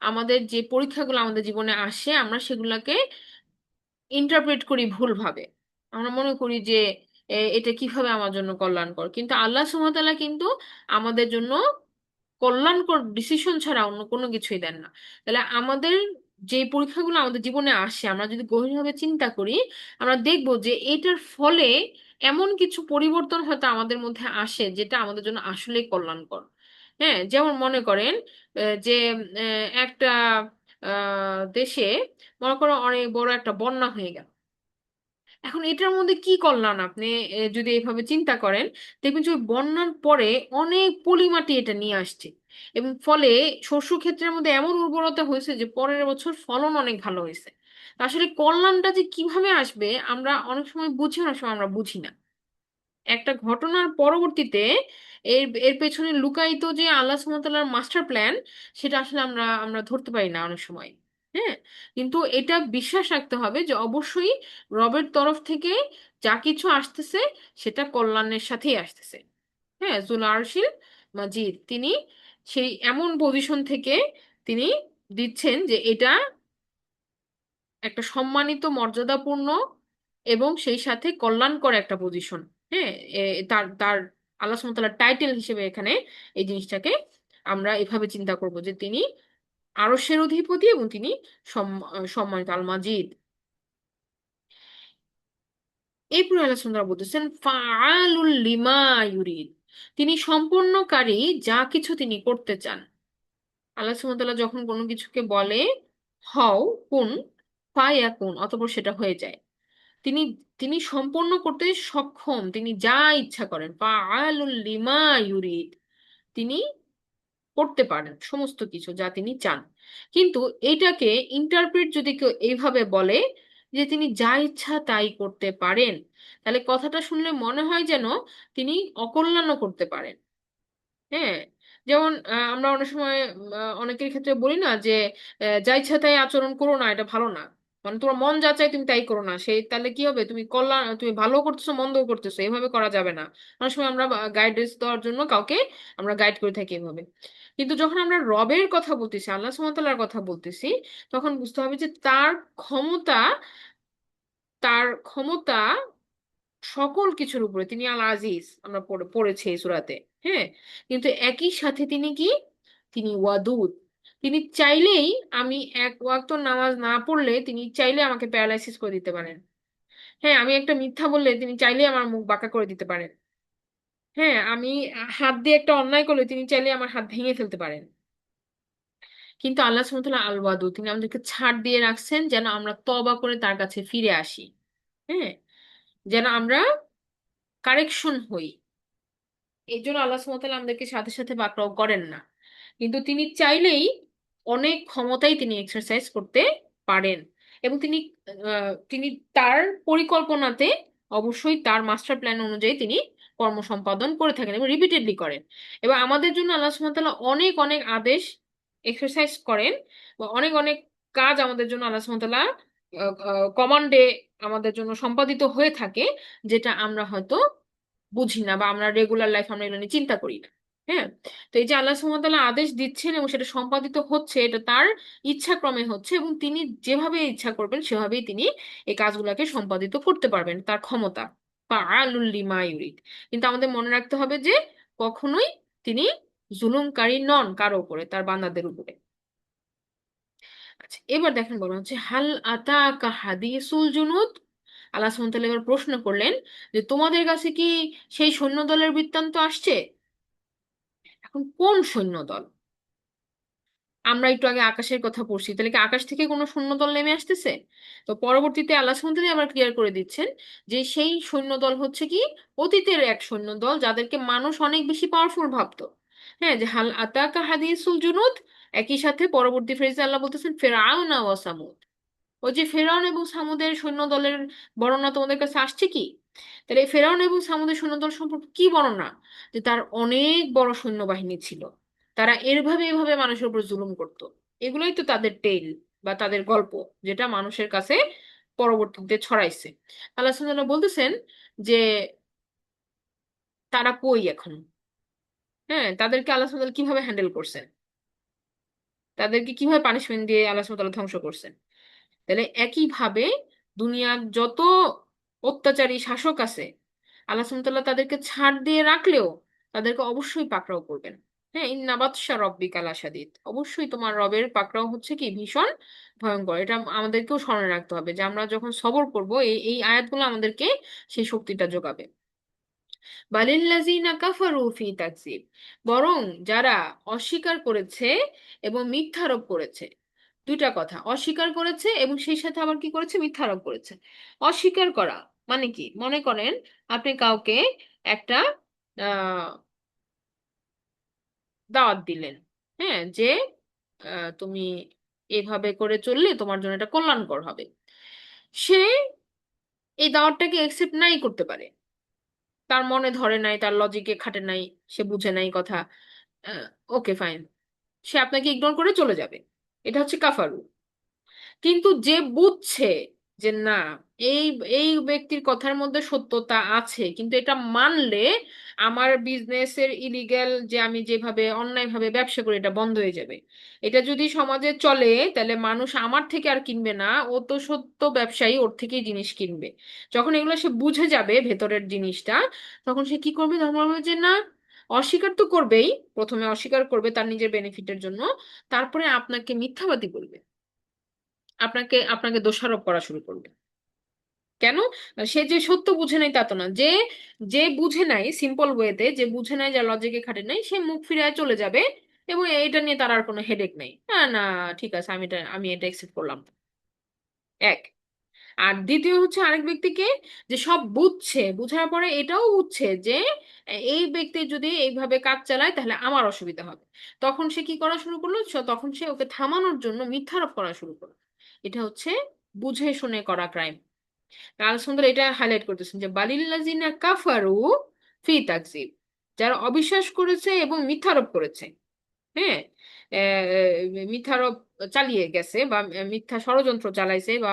S1: আমাদের যে পরীক্ষাগুলো আমাদের জীবনে আসে, আমরা সেগুলোকে ইন্টারপ্রেট করি ভুলভাবে। আমরা মনে করি যে এটা কিভাবে আমার জন্য কল্যাণকর, কিন্তু আল্লাহ সুবহানাহু ওয়া তাআলা কিন্তু আমাদের জন্য কল্যাণকর ডিসিশন ছাড়া অন্য কোনো কিছুই দেন না। তাহলে আমাদের যে পরীক্ষাগুলো আমাদের জীবনে আসে, আমরা যদি গভীরভাবে চিন্তা করি, আমরা দেখব যে এটার ফলে এমন কিছু পরিবর্তন হয়তো আমাদের মধ্যে আসে যেটা আমাদের জন্য আসলেই কল্যাণকর। হ্যাঁ, যেমন মনে করেন যে একটা দেশে মনে করো অনেক বড় একটা বন্যা হয়ে গেল। এখন এটার মধ্যে কি করলেন আপনি? যদি এইভাবে চিন্তা করেন, দেখবেন যে ওই বন্যার পরে অনেক পলি মাটি এটা নিয়ে আসছে, এবং ফলে শস্য ক্ষেত্রের মধ্যে এমন উর্বরতা হয়েছে যে পরের বছর ফলন অনেক ভালো হয়েছে। তা আসলে কল্যাণটা যে কিভাবে আসবে আমরা অনেক সময় বুঝি, অনেক সময় আমরা বুঝি না। একটা ঘটনার পরবর্তীতে এর এর পেছনে লুকায়িত যে আল্লাহ সুবহানাহু ওয়া তাআলার মাস্টার প্ল্যান, সেটা আসলে আমরা আমরা ধরতে পারি না অনেক সময়। হ্যাঁ, কিন্তু এটা বিশ্বাস রাখতে হবে যে অবশ্যই রবের তরফ থেকে যা কিছু আসতেছে সেটা কল্যাণের সাথেই আসতেছে। হ্যাঁ, জুল আরশিল মাজিদ, তিনি সেই এমন পজিশন থেকে তিনি দিচ্ছেন যে এটা একটা সম্মানিত, মর্যাদাপূর্ণ এবং সেই সাথে কল্যাণকর একটা পজিশন। হ্যাঁ, তার তার আল্লাহ সুবহানাহু ওয়া তাআলার টাইটেল হিসেবে এখানে এই জিনিসটাকে আমরা এভাবে চিন্তা করব যে তিনি আরশের অধিপতি এবং তিনি সম্মানিত আল মাজিদ। এরপরে আল্লাহ সুবহানাহু ওয়া তাআলা বলতেছেন ফাআলুল লিমা ইউরিদ, তিনি সম্পূর্ণকারী, যা কিছু তিনি করতে চান। আল্লাহ সুবহানাহু ওয়া তাআলা যখন কোনো কিছুকে বলে হও, কুন ফায়াকুন, অতঃপর সেটা হয়ে যায়। তিনি তিনি সম্পন্ন করতে সক্ষম, তিনি যা ইচ্ছা করেন। ফাআলুল লিমা ইউরিদ, তিনি করতে পারেন সমস্ত কিছু যা তিনি চান। কিন্তু এটাকে ইন্টারপ্রেট যদি কেউ এইভাবে বলে যে তিনি যা ইচ্ছা তাই করতে পারেন, তাহলে কথাটা শুনলে মনে হয় যেন তিনি অকল্যাণও করতে পারেন। হ্যাঁ, যেমন আমরা অনেক সময় অনেকের ক্ষেত্রে বলি না যে যা ইচ্ছা তাই আচরণ করো না, এটা ভালো না। মানে তোমার মন যা চায় তুমি তাই করো না, সেই তাহলে কি হবে, তুমি কল্যাণ, তুমি ভালো করতেছো মন্দও করতেছো, এভাবে করা যাবে না। অনেক সময় আমরা গাইডেন্স দেওয়ার জন্য কাউকে আমরা গাইড করে থাকি এভাবে। কিন্তু যখন আমরা রবের কথা বলতেছি, আল্লাহ সুবহানাহু ওয়া তাআলার কথা বলতেছি, তখন বুঝতে হবে যে ক্ষমতা তার ক্ষমতা সকল কিছুর উপরে, তিনি আল আজিজ, আমরা পড়েছি এই সূরাতে। হ্যাঁ, কিন্তু একই সাথে তিনি কি, তিনি ওয়াদুদ, তিনি চাইলেই, আমি এক ওয়াক্ত নামাজ না পড়লে তিনি চাইলে আমাকে প্যারালাইসিস করে দিতে পারেন। হ্যাঁ, আমি একটা মিথ্যা বললে তিনি চাইলে আমার মুখ বাঁকা করে দিতে পারেন। হ্যাঁ, আমি হাত দিয়ে একটা অন্যায় করলে তিনি চাইলে আমার হাত ভেঙে ফেলতে পারেন। কিন্তু আল্লাহ সুবহানাহু ওয়া তাআলা আল ওয়াদুদ, তিনি আমাদেরকে ছাড় দিয়ে রাখছেন যেন আমরা তওবা করে তার কাছে ফিরে আসি। হ্যাঁ, যেন আমরা কারেকশন হই। এই জন্য আল্লাহ সুবহানাহু ওয়া তাআলা আমাদেরকে সাথে সাথে পাকড়াও করেন না। কিন্তু তিনি চাইলেই অনেক ক্ষমতাই তিনি এক্সারসাইজ করতে পারেন। এবং তিনি তার পরিকল্পনাতে অবশ্যই তার মাস্টার প্ল্যান অনুযায়ী তিনি কর্ম সম্পাদন করে থাকেন এবং রিপিটেডলি করেন। এবং আমাদের জন্য আল্লাহ সুবহানাহু ওয়া তাআলা অনেক অনেক আদেশ এক্সারসাইজ করেন, বা অনেক অনেক কাজ আমাদের জন্য আল্লাহ সুবহানাহু ওয়া তাআলা কমান্ডে আমাদের জন্য সম্পাদিত হয়ে থাকে, যেটা আমরা হয়তো বুঝি না, বা আমরা রেগুলার লাইফ আমরা এগুলো নিয়ে চিন্তা করি না। হ্যাঁ, তো এই যে আল্লাহ সুবহানাহু ওয়া তাআলা আদেশ দিচ্ছেন এবং সেটা সম্পাদিত হচ্ছে, এটা তার ইচ্ছা ক্রমে হচ্ছে, এবং তিনি যেভাবে ইচ্ছা করবেন সেভাবেই তিনি এই কাজগুলোকে সম্পাদিত করতে পারবেন, তার ক্ষমতা ফাআলুল লিমা ইউরিদ। কিন্তু আমাদের মনে রাখতে হবে যে কখনোই তিনি জুলুমকারী নন কারো উপরে, তার বান্দাদের উপরে। আচ্ছা, এবার দেখেন বলা হচ্ছে হাল আতাকা হাদিসুল জুনুদ। আল্লাহ সুবহানাহু ওয়া তাআলা এবার প্রশ্ন করলেন যে তোমাদের কাছে কি সেই সৈন্যদলের বৃত্তান্ত আসছে? এখন কোন সৈন্যদল? আমরা একটু আগে আকাশের কথা পড়ছি, তাহলে কি আকাশ থেকে কোনো সৈন্যদল নেমে আসতেছে? তো পরবর্তীতে আল্লাহ সুবহানাহু ওয়া তাআলা আবার ক্লিয়ার করে দিচ্ছেন যে সেই সৈন্যদল হচ্ছে কি অতীতের এক সৈন্যদল, যাদেরকে মানুষ অনেক বেশি পাওয়ারফুল ভাবতো। হ্যাঁ, যে হাল আতাকা হাদিসুল জুনুদ, একই সাথে পরবর্তী ফ্রেজে আল্লাহ বলতেছেন ফিরআউনা ওয়া সামুদ, ওই যে ফেরাউন এবং সামুদের সৈন্যদলের বর্ণনা তোমাদের কাছে আসছে কি? তাহলে এই ফেরাউন এবং সামুদের সৈন্যদল সম্পর্কে কি বর্ণনা? যে তার অনেক বড় সৈন্যবাহিনী ছিল, তারা এভাবে এভাবে মানুষের উপর জুলুম করত। এগুলোই তো তাদের টেল বা তাদের গল্প, যেটা মানুষের কাছে পরবর্তীতে ছড়াইছে। আল্লাহ সুবহানাহু ওয়া তাআলা বলতেছেন যে তারা কই এখন? হ্যাঁ, তাদেরকে আল্লাহ সুবহানাহু ওয়া তাআলা কিভাবে হ্যান্ডেল করছেন, তাদেরকে কিভাবে পানিশমেন্ট দিয়ে আল্লাহ সুবহানাহু ওয়া তাআলা ধ্বংস করছেন। তাহলে একইভাবে দুনিয়ার যত অত্যাচারী শাসক আছে, আল্লাহ সুবহানাহু ওয়া তাআলা তাদেরকে ছাড় দিয়ে রাখলেও তাদেরকে অবশ্যই পাকড়াও করবেন। হ্যাঁ, ইন্না বাতশা রব্বিকা লাশাদীদ, অবশ্যই তোমার রবের পাকড়াও হচ্ছে কি ভীষণ ভয়ঙ্কর। এটা আমাদেরকেও স্মরণে রাখতে হবে যে আমরা যখন সবর করব, এই এই আয়াতগুলো আমাদেরকে সেই শক্তিটা যোগাবে। বালিল্লাযিনা কাফারু ফি তাকযীব, বরং যারা অস্বীকার করেছে এবং মিথ্যারোপ করেছে। দুইটা কথা, অস্বীকার করেছে এবং সেই সাথে আবার কি করেছে, মিথ্যারোপ করেছে। অস্বীকার করা মানে কি, মনে করেন আপনি কাউকে একটা আহ দাওয়াত দিলেন। হ্যাঁ, যে তুমি এভাবে করে চললে তোমার জন্য এটা কল্যাণকর হবে। সে এই দাওয়াতটাকে একসেপ্ট নাই করতে পারে, তার মনে ধরে নাই, তার লজিকে খাটে নাই, সে বুঝে নাই কথা। ওকে ফাইন, সে আপনাকে ইগনোর করে চলে যাবে। এটা হচ্ছে কাফারু। কিন্তু যে বুঝছে যে না, এই এই ব্যক্তির কথার মধ্যে সত্যতা আছে, কিন্তু এটা মানলে আমার বিজনেসের ইলিগ্যাল, যে আমি যেভাবে অন্যায়ভাবে ব্যবসা করি, এটা বন্ধ হয়ে যাবে। এটা যদি সমাজে চলে তাহলে মানুষ আমার থেকে আর কিনবে না, ও তো সত্য ব্যবসায়ী, ওর থেকেই জিনিস কিনবে। যখন এগুলো সে বুঝে যাবে ভেতরের জিনিসটা, তখন সে কি করবে, ধর্ম বলবে যে না, অস্বীকার তো করবেই, প্রথমে অস্বীকার করবে তার নিজের বেনিফিটের জন্য, তারপরে আপনাকে মিথ্যাবাদী বলবে, আপনাকে আপনাকে দোষারোপ করা শুরু করবে। কেন? সে যে সত্য বুঝে নাই তা তো না। যে যে বুঝে নাই সিম্পল ওয়েতে, যে বুঝে নাই, যা লজিকে খাটে নাই, সে মুখ ফিরায় চলে যাবে এবং এটা নিয়ে তার আর কোনো হেডেক নেই। হ্যাঁ না, ঠিক আছে, আমি এটা একসেপ্ট করলাম। এক। আর দ্বিতীয় হচ্ছে আরেক ব্যক্তিকে, যে সব বুঝছে, বুঝার পরে এটাও বুঝছে যে এই ব্যক্তি যদি এইভাবে কাজ চালায় তাহলে আমার অসুবিধা হবে, তখন সে কি করা শুরু করলো? তখন সে ওকে থামানোর জন্য মিথ্যারোপ করা শুরু করলো। এটা হচ্ছে বুঝে শুনে করা ক্রাইম। আল্লাহ সুন্দর এটা হাইলাইট করতেছেন যে বালিল্লাযিনা কাফারু ফি তাকযিব, যারা অবিশ্বাস করেছে এবং মিথ্যারোপ করেছে। হ্যাঁ, মিথ্যারোপ চালিয়ে গেছে বা মিথ্যা ষড়যন্ত্র চালাইছে বা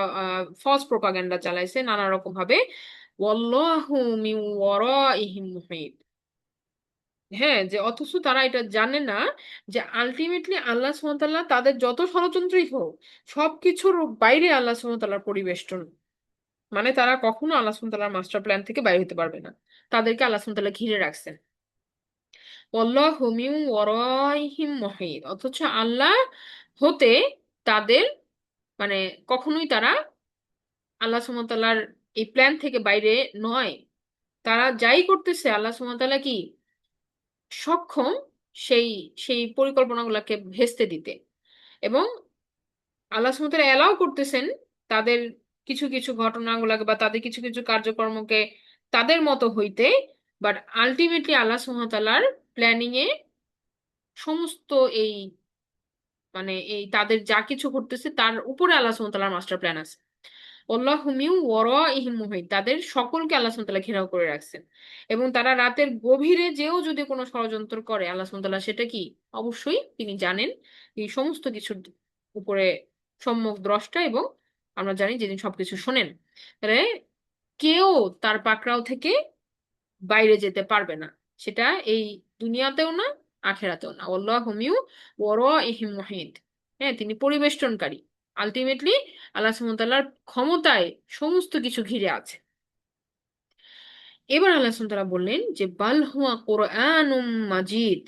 S1: ফলস প্রোপাগান্ডা চালাইছে নানা রকম ভাবে। ওয়াল্লাহু মিন ওয়ারাইহিম মুহিত। হ্যাঁ, যে অথচ তারা এটা জানে না যে আলটিমেটলি আল্লাহ সুবহানাহু ওয়া তাআলা তাদের যত ষড়যন্ত্রই হোক সবকিছুর বাইরে আল্লাহ সুবহানাহু ওয়া তাআলার পরিবেষ্টন। মানে তারা কখনো আল্লাহ সুবহানাহু ওয়া তাআলার মাস্টার প্ল্যান থেকে বাইরে হতে পারবে না। তাদেরকে আল্লাহ সুবহানাহু ওয়া তাআলা ঘিরে রাখছেন। আল্লাহু মিন ওয়ারাইহিম মুহিত, অথচ আল্লাহ হতে তাদের, মানে কখনোই তারা আল্লাহ সুবহানাহু ওয়া তাআলার এই প্ল্যান থেকে বাইরে নয়। তারা যাই করতেছে আল্লাহ সুবহানাহু ওয়া তাআলা কি সক্ষম সেই সেই পরিকল্পনাগুলোকে ভেস্তে দিতে। এবং আল্লাহ সুবহানাহু ওয়া তাআলা এলাও করতেছেন তাদের কিছু কিছু ঘটনাগুলোকে বা তাদের কিছু কিছু কার্যকর্মকে তাদের মতো হইতে, বাট আলটিমেটলি আল্লাহ সুবহানাহু ওয়া তাআলার প্ল্যানিং এ সমস্ত এই, মানে এই তাদের যা কিছু ঘটতেছে তার উপরে আল্লাহ সুবহানাহু ওয়া তাআলার মাস্টার প্ল্যান আছে। আল্লাহু মিন ওয়ারাইহিম মুহিত, তাদের সকলকে আল্লাহ সুবহানাহু ওয়া তাআলা ঘেরাও করে রাখছেন। এবং তারা রাতের গভীরে যেও যদি কোনো ষড়যন্ত্র করে আল্লাহ সুবহানাহু ওয়া তাআলা সেটা কি অবশ্যই তিনি জানেন, এই সমস্ত কিছুর উপরে সম্যক দ্রষ্টা, এবং আমরা জানি যে তিনি সবকিছু শোনেন। তাহলে কেউ তার পাকড়াও থেকে বাইরে যেতে পারবে না, সেটা এই দুনিয়াতেও না, আখেরাতেও না। আল্লাহু মিন ওয়ারাইহিম মুহিত। হ্যাঁ, তিনি পরিবেষ্টনকারী। আলটিমেটলি আল্লাহ সুবহানাহু ওয়া তাআলার ক্ষমতায় সমস্ত কিছু ঘিরে আছে। এবার আল্লাহ সুবহানাহু ওয়া তাআলা বললেন যে বাল হুয়া কোরআনুম মাজিদ,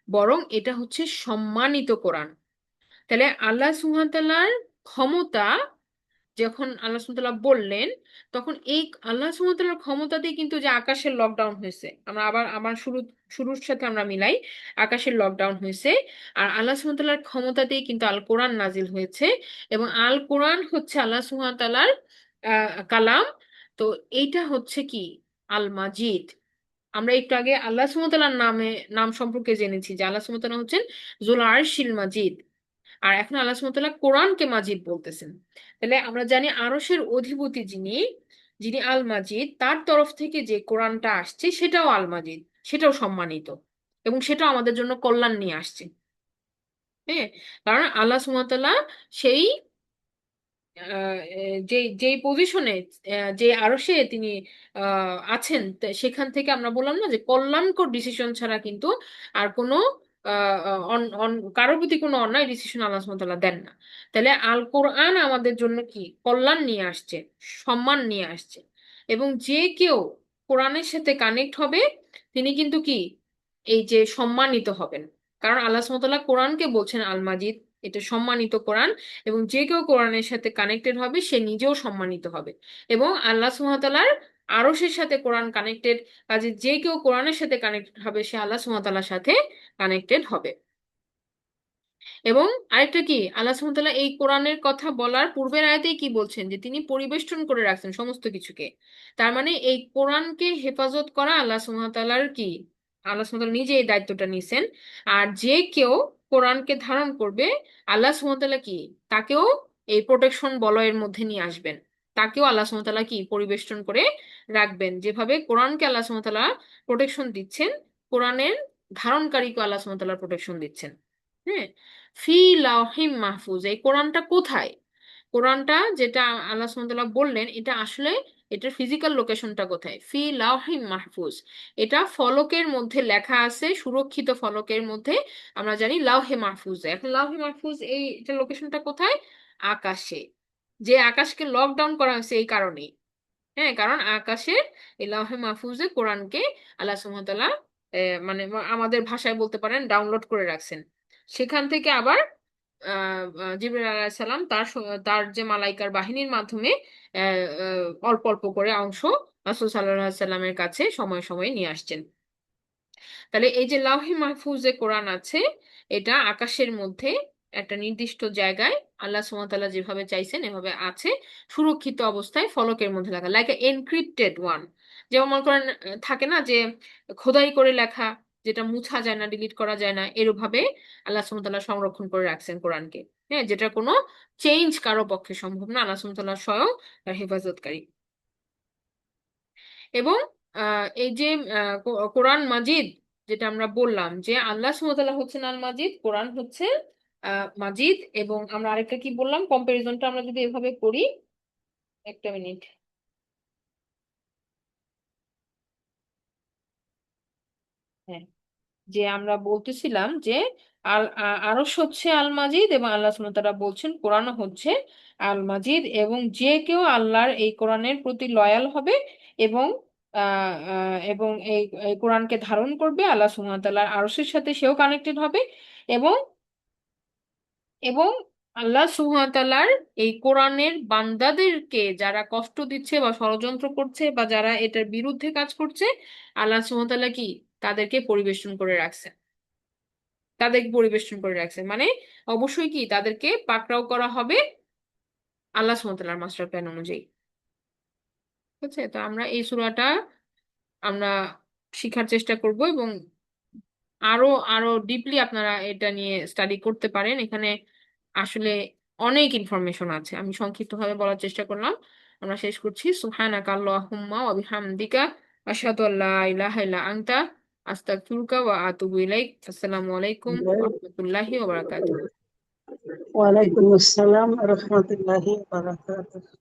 S1: বরং এটা হচ্ছে সম্মানিত কোরআন। তাহলে আল্লাহ সুবহানাহু ওয়া তাআলার ক্ষমতা, যখন আল্লাহ সুবহানাহু ওয়া তাআলা বললেন, তখন এই আল্লাহ সুবহানাহু ওয়া তাআলার ক্ষমতা দিয়ে কিন্তু যে আকাশের লকডাউন হয়েছে, আমরা আবার আমার শুরুর সাথে আমরা মিলাই, আকাশের লকডাউন হয়েছে। আর আল্লাহ সুবহানাহু ওয়া তাআলার ক্ষমতা দিয়ে কিন্তু আল কোরআন নাজিল হয়েছে, এবং আল কোরআন হচ্ছে আল্লাহ সুবহানাহু ওয়া তাআলার কালাম। তো এইটা হচ্ছে কি আল মাজিদ। আমরা একটু আগে আল্লাহ সুবহানাহু ওয়া তাআলার নাম সম্পর্কে জেনেছি যে আল্লাহ সুবহানাহু ওয়া তাআলা হচ্ছেন জুল আরশিল মাজিদ, আর এখন আল্লাহ সুবহানাহু ওয়া তাআলা কোরআনকে মাজিদ বলতেছেন। তাহলে আমরা জানি আরশের অধিপতি যিনি, যিনি আল মাজিদ, তার তরফ থেকে যে কোরআনটা আসছে সেটাও আল মাজিদ, সেটাও সম্মানিত, এবং সেটাও আমাদের জন্য কল্যাণ নিয়ে আসছে। হ্যাঁ, কারণ আল্লাহ সুবহানাহু ওয়া তাআলা সেই যে যেই পজিশনে, যে আরশে তিনি আছেন, সেখান থেকে আমরা বললাম না যে কল্যাণকর ডিসিশন ছাড়া কিন্তু আর কোনো কারোর প্রতি কোনো অন্যায় ডিসিশন আল্লাহ সুবহানাহু ওয়া তাআলা দেন না। তাহলে আল কোরআন আমাদের জন্য কি কল্যাণ নিয়ে আসছে, সম্মান নিয়ে আসছে। এবং যে কেউ কোরআনের সাথে কানেক্ট হবে তিনি কিন্তু কি এই যে সম্মানিত হবেন। কারণ আল্লাহ সুবহানাহু ওয়া তাআলা কোরআনকে বলছেন আল মাজিদ, এটা সম্মানিত কোরআন। এবং যে কেউ কোরআনের সাথে কানেক্টেড হবে সে নিজেও সম্মানিত হবে। এবং আল্লাহ সুবহানাহু ওয়া তাআলার আরশের সাথে কোরআন কানেক্টেড, কাজে যে কেউ কোরআনের সাথে কানেক্টেড হবে সে আল্লাহ সুবহানাহু ওয়া তাআলার সাথে কানেক্টেড হবে। এবং আরেকটা কি, আল্লাহ সুবহানাহু ওয়া তাআলা এই কোরআনের কথা বলার পূর্বের আয়াতেই কি বলছেন যে তিনি পরিবেষ্টন করে রাখছেন সমস্ত কিছুকে। তার মানে এই কোরআনকে হেফাজত করা আল্লাহ সুবহানাহু ওয়া তাআলার কি, আল্লাহ সুবহানাহু ওয়া তাআলা নিজে এই দায়িত্বটা নিছেন। আর যে কেউ কোরআনকে ধারণ করবে আল্লাহ সুবহানাহু ওয়া তাআলা কি তাকেও এই প্রোটেকশন বলয়ের মধ্যে নিয়ে আসবেন। তাকেও আল্লাহ সুবহানাহু ওয়া তাআলা কি পরিবেষ্টন করে রাখবেন, যেভাবে কোরআনকে আল্লাহ সুবহানাহু ওয়া তাআলা প্রোটেকশন দিচ্ছেন, কোরআনের ধারণকারীকে আল্লাহ সুবহানাহু ওয়া তাআলা প্রোটেকশন দিচ্ছেন। হ্যাঁ, ফি লাওহিম মাহফুজ, এই কোরআনটা কোথায়? কোরআনটা যেটা আল্লাহ সুবহানাহু ওয়া তাআলা বললেন এটা আসলে এটার ফিজিক্যাল লোকেশনটা কোথায়? ফি লাওহিম মাহফুজ, এটা ফলকের মধ্যে লেখা আছে, সুরক্ষিত ফলকের মধ্যে। আমরা জানি লাওহে মাহফুজ, এখন লাওহে মাহফুজ এই এটা লোকেশনটা কোথায়? আকাশে। যে আকাশকে লকডাউন করা হয়েছে এই কারণেই। হ্যাঁ, কারণ আকাশের এই লাওহে মাহফুজে কোরআনকে আল্লাহ সুবহানাহু ওয়া তাআলা, মানে, আমাদের ভাষায় বলতে পারেন ডাউনলোড করে রাখছেন। সেখান থেকে আবার, জিবরিল আলাইহিস সালাম তার যে মালাইকার বাহিনীর মাধ্যমে অল্প অল্প করে অংশ রাসূল সাল্লাল্লাহু আলাইহি সাল্লামের কাছে সময় সময় নিয়ে আসছেন। তাহলে এই যে লাউহে মাহফুজে কোরআন আছে, এটা আকাশের মধ্যে একটা নির্দিষ্ট জায়গায় আল্লাহ সুবহানাহু ওয়া তাআলা যেভাবে চাইছেন এভাবে আছে, সুরক্ষিত অবস্থায় ফলকের মধ্যে লেখা, লাইক এনক্রিপ্টেড ওয়ান। যেমন মনে করেন থাকে না যে খোদাই করে লেখা, যেটা মুছা যায় না, ডিলিট করা যায় না, এরভাবে আল্লাহ সুবহানাহু ওয়া তাআলা সংরক্ষণ করে রাখছেন কোরআনকে। হ্যাঁ, যেটা কোনো চেঞ্জ কারো পক্ষে সম্ভব না, আল্লাহ সুবহানাহু ওয়া তাআলা স্বয়ং তার হেফাজতকারী। এবং এই যে কোরআন মাজিদ, যেটা আমরা বললাম যে আল্লাহ সুবহানাহু ওয়া তাআলা হচ্ছেন আল মাজিদ, কোরআন হচ্ছে মাজিদ। এবং আমরা আরেকটা কি বললাম, কম্পারিজনটা আমরা যদি এভাবে করি, একটা মিনিট। হ্যাঁ, যে আমরা বলতেছিলাম যে আরশ হচ্ছে আল মাজিদ, এবং আল্লাহ সুবহানাহু ওয়া তাআলা বলছেন কোরআন হচ্ছে আল মাজিদ। এবং যে কেউ আল্লাহর এই কোরআনের প্রতি লয়াল হবে এবং এবং এই কোরআনকে ধারণ করবে, আল্লাহ সুবহানাহু ওয়া তাআলার আরশের সাথে সেও কানেক্টেড হবে। এবং এবং আল্লাহ সুবহানাহু ওয়া তাআলার এই কোরআনের বান্দাদেরকে যারা কষ্ট দিচ্ছে বা ষড়যন্ত্র করছে বা যারা এটার বিরুদ্ধে কাজ করছে, আল্লাহ সুবহানাহু ওয়া তাআলা কি তাদেরকে পরিবেষ্টন করে রাখছে, তাদেরকে পরিবেষ্টন করে রাখছে, মানে অবশ্যই কি তাদেরকে পাকড়াও করা হবে আল্লাহ সুবহানাহু ওয়া তাআলার মাস্টার প্ল্যান অনুযায়ী। ঠিক আছে, তো আমরা এই সূরাটা আমরা শিখার চেষ্টা করব, এবং আরো আরো ডিপলি আপনারা এটা নিয়ে স্টাডি করতে পারেন। এখানে আসলে অনেক ইনফরমেশন আছে, আমি সংক্ষিপ্তভাবে বলার চেষ্টা করলাম। আমরা শেষ করছি, সুবহানাকা আল্লাহুম্মা ওয়া বিহামদিকা আশহাদু আল্লা ইলাহা ইল্লা আনতা আস্তাগফিরুকা ওয়া আতুবু ইলাইক। আসসালামু আলাইকুম ওয়া রাহমাতুল্লাহি ওয়া বারাকাতুহু।
S2: ওয়ালাইকুম আসসালাম রহমতুল্লাহি ওয়া বারাকাতুহু।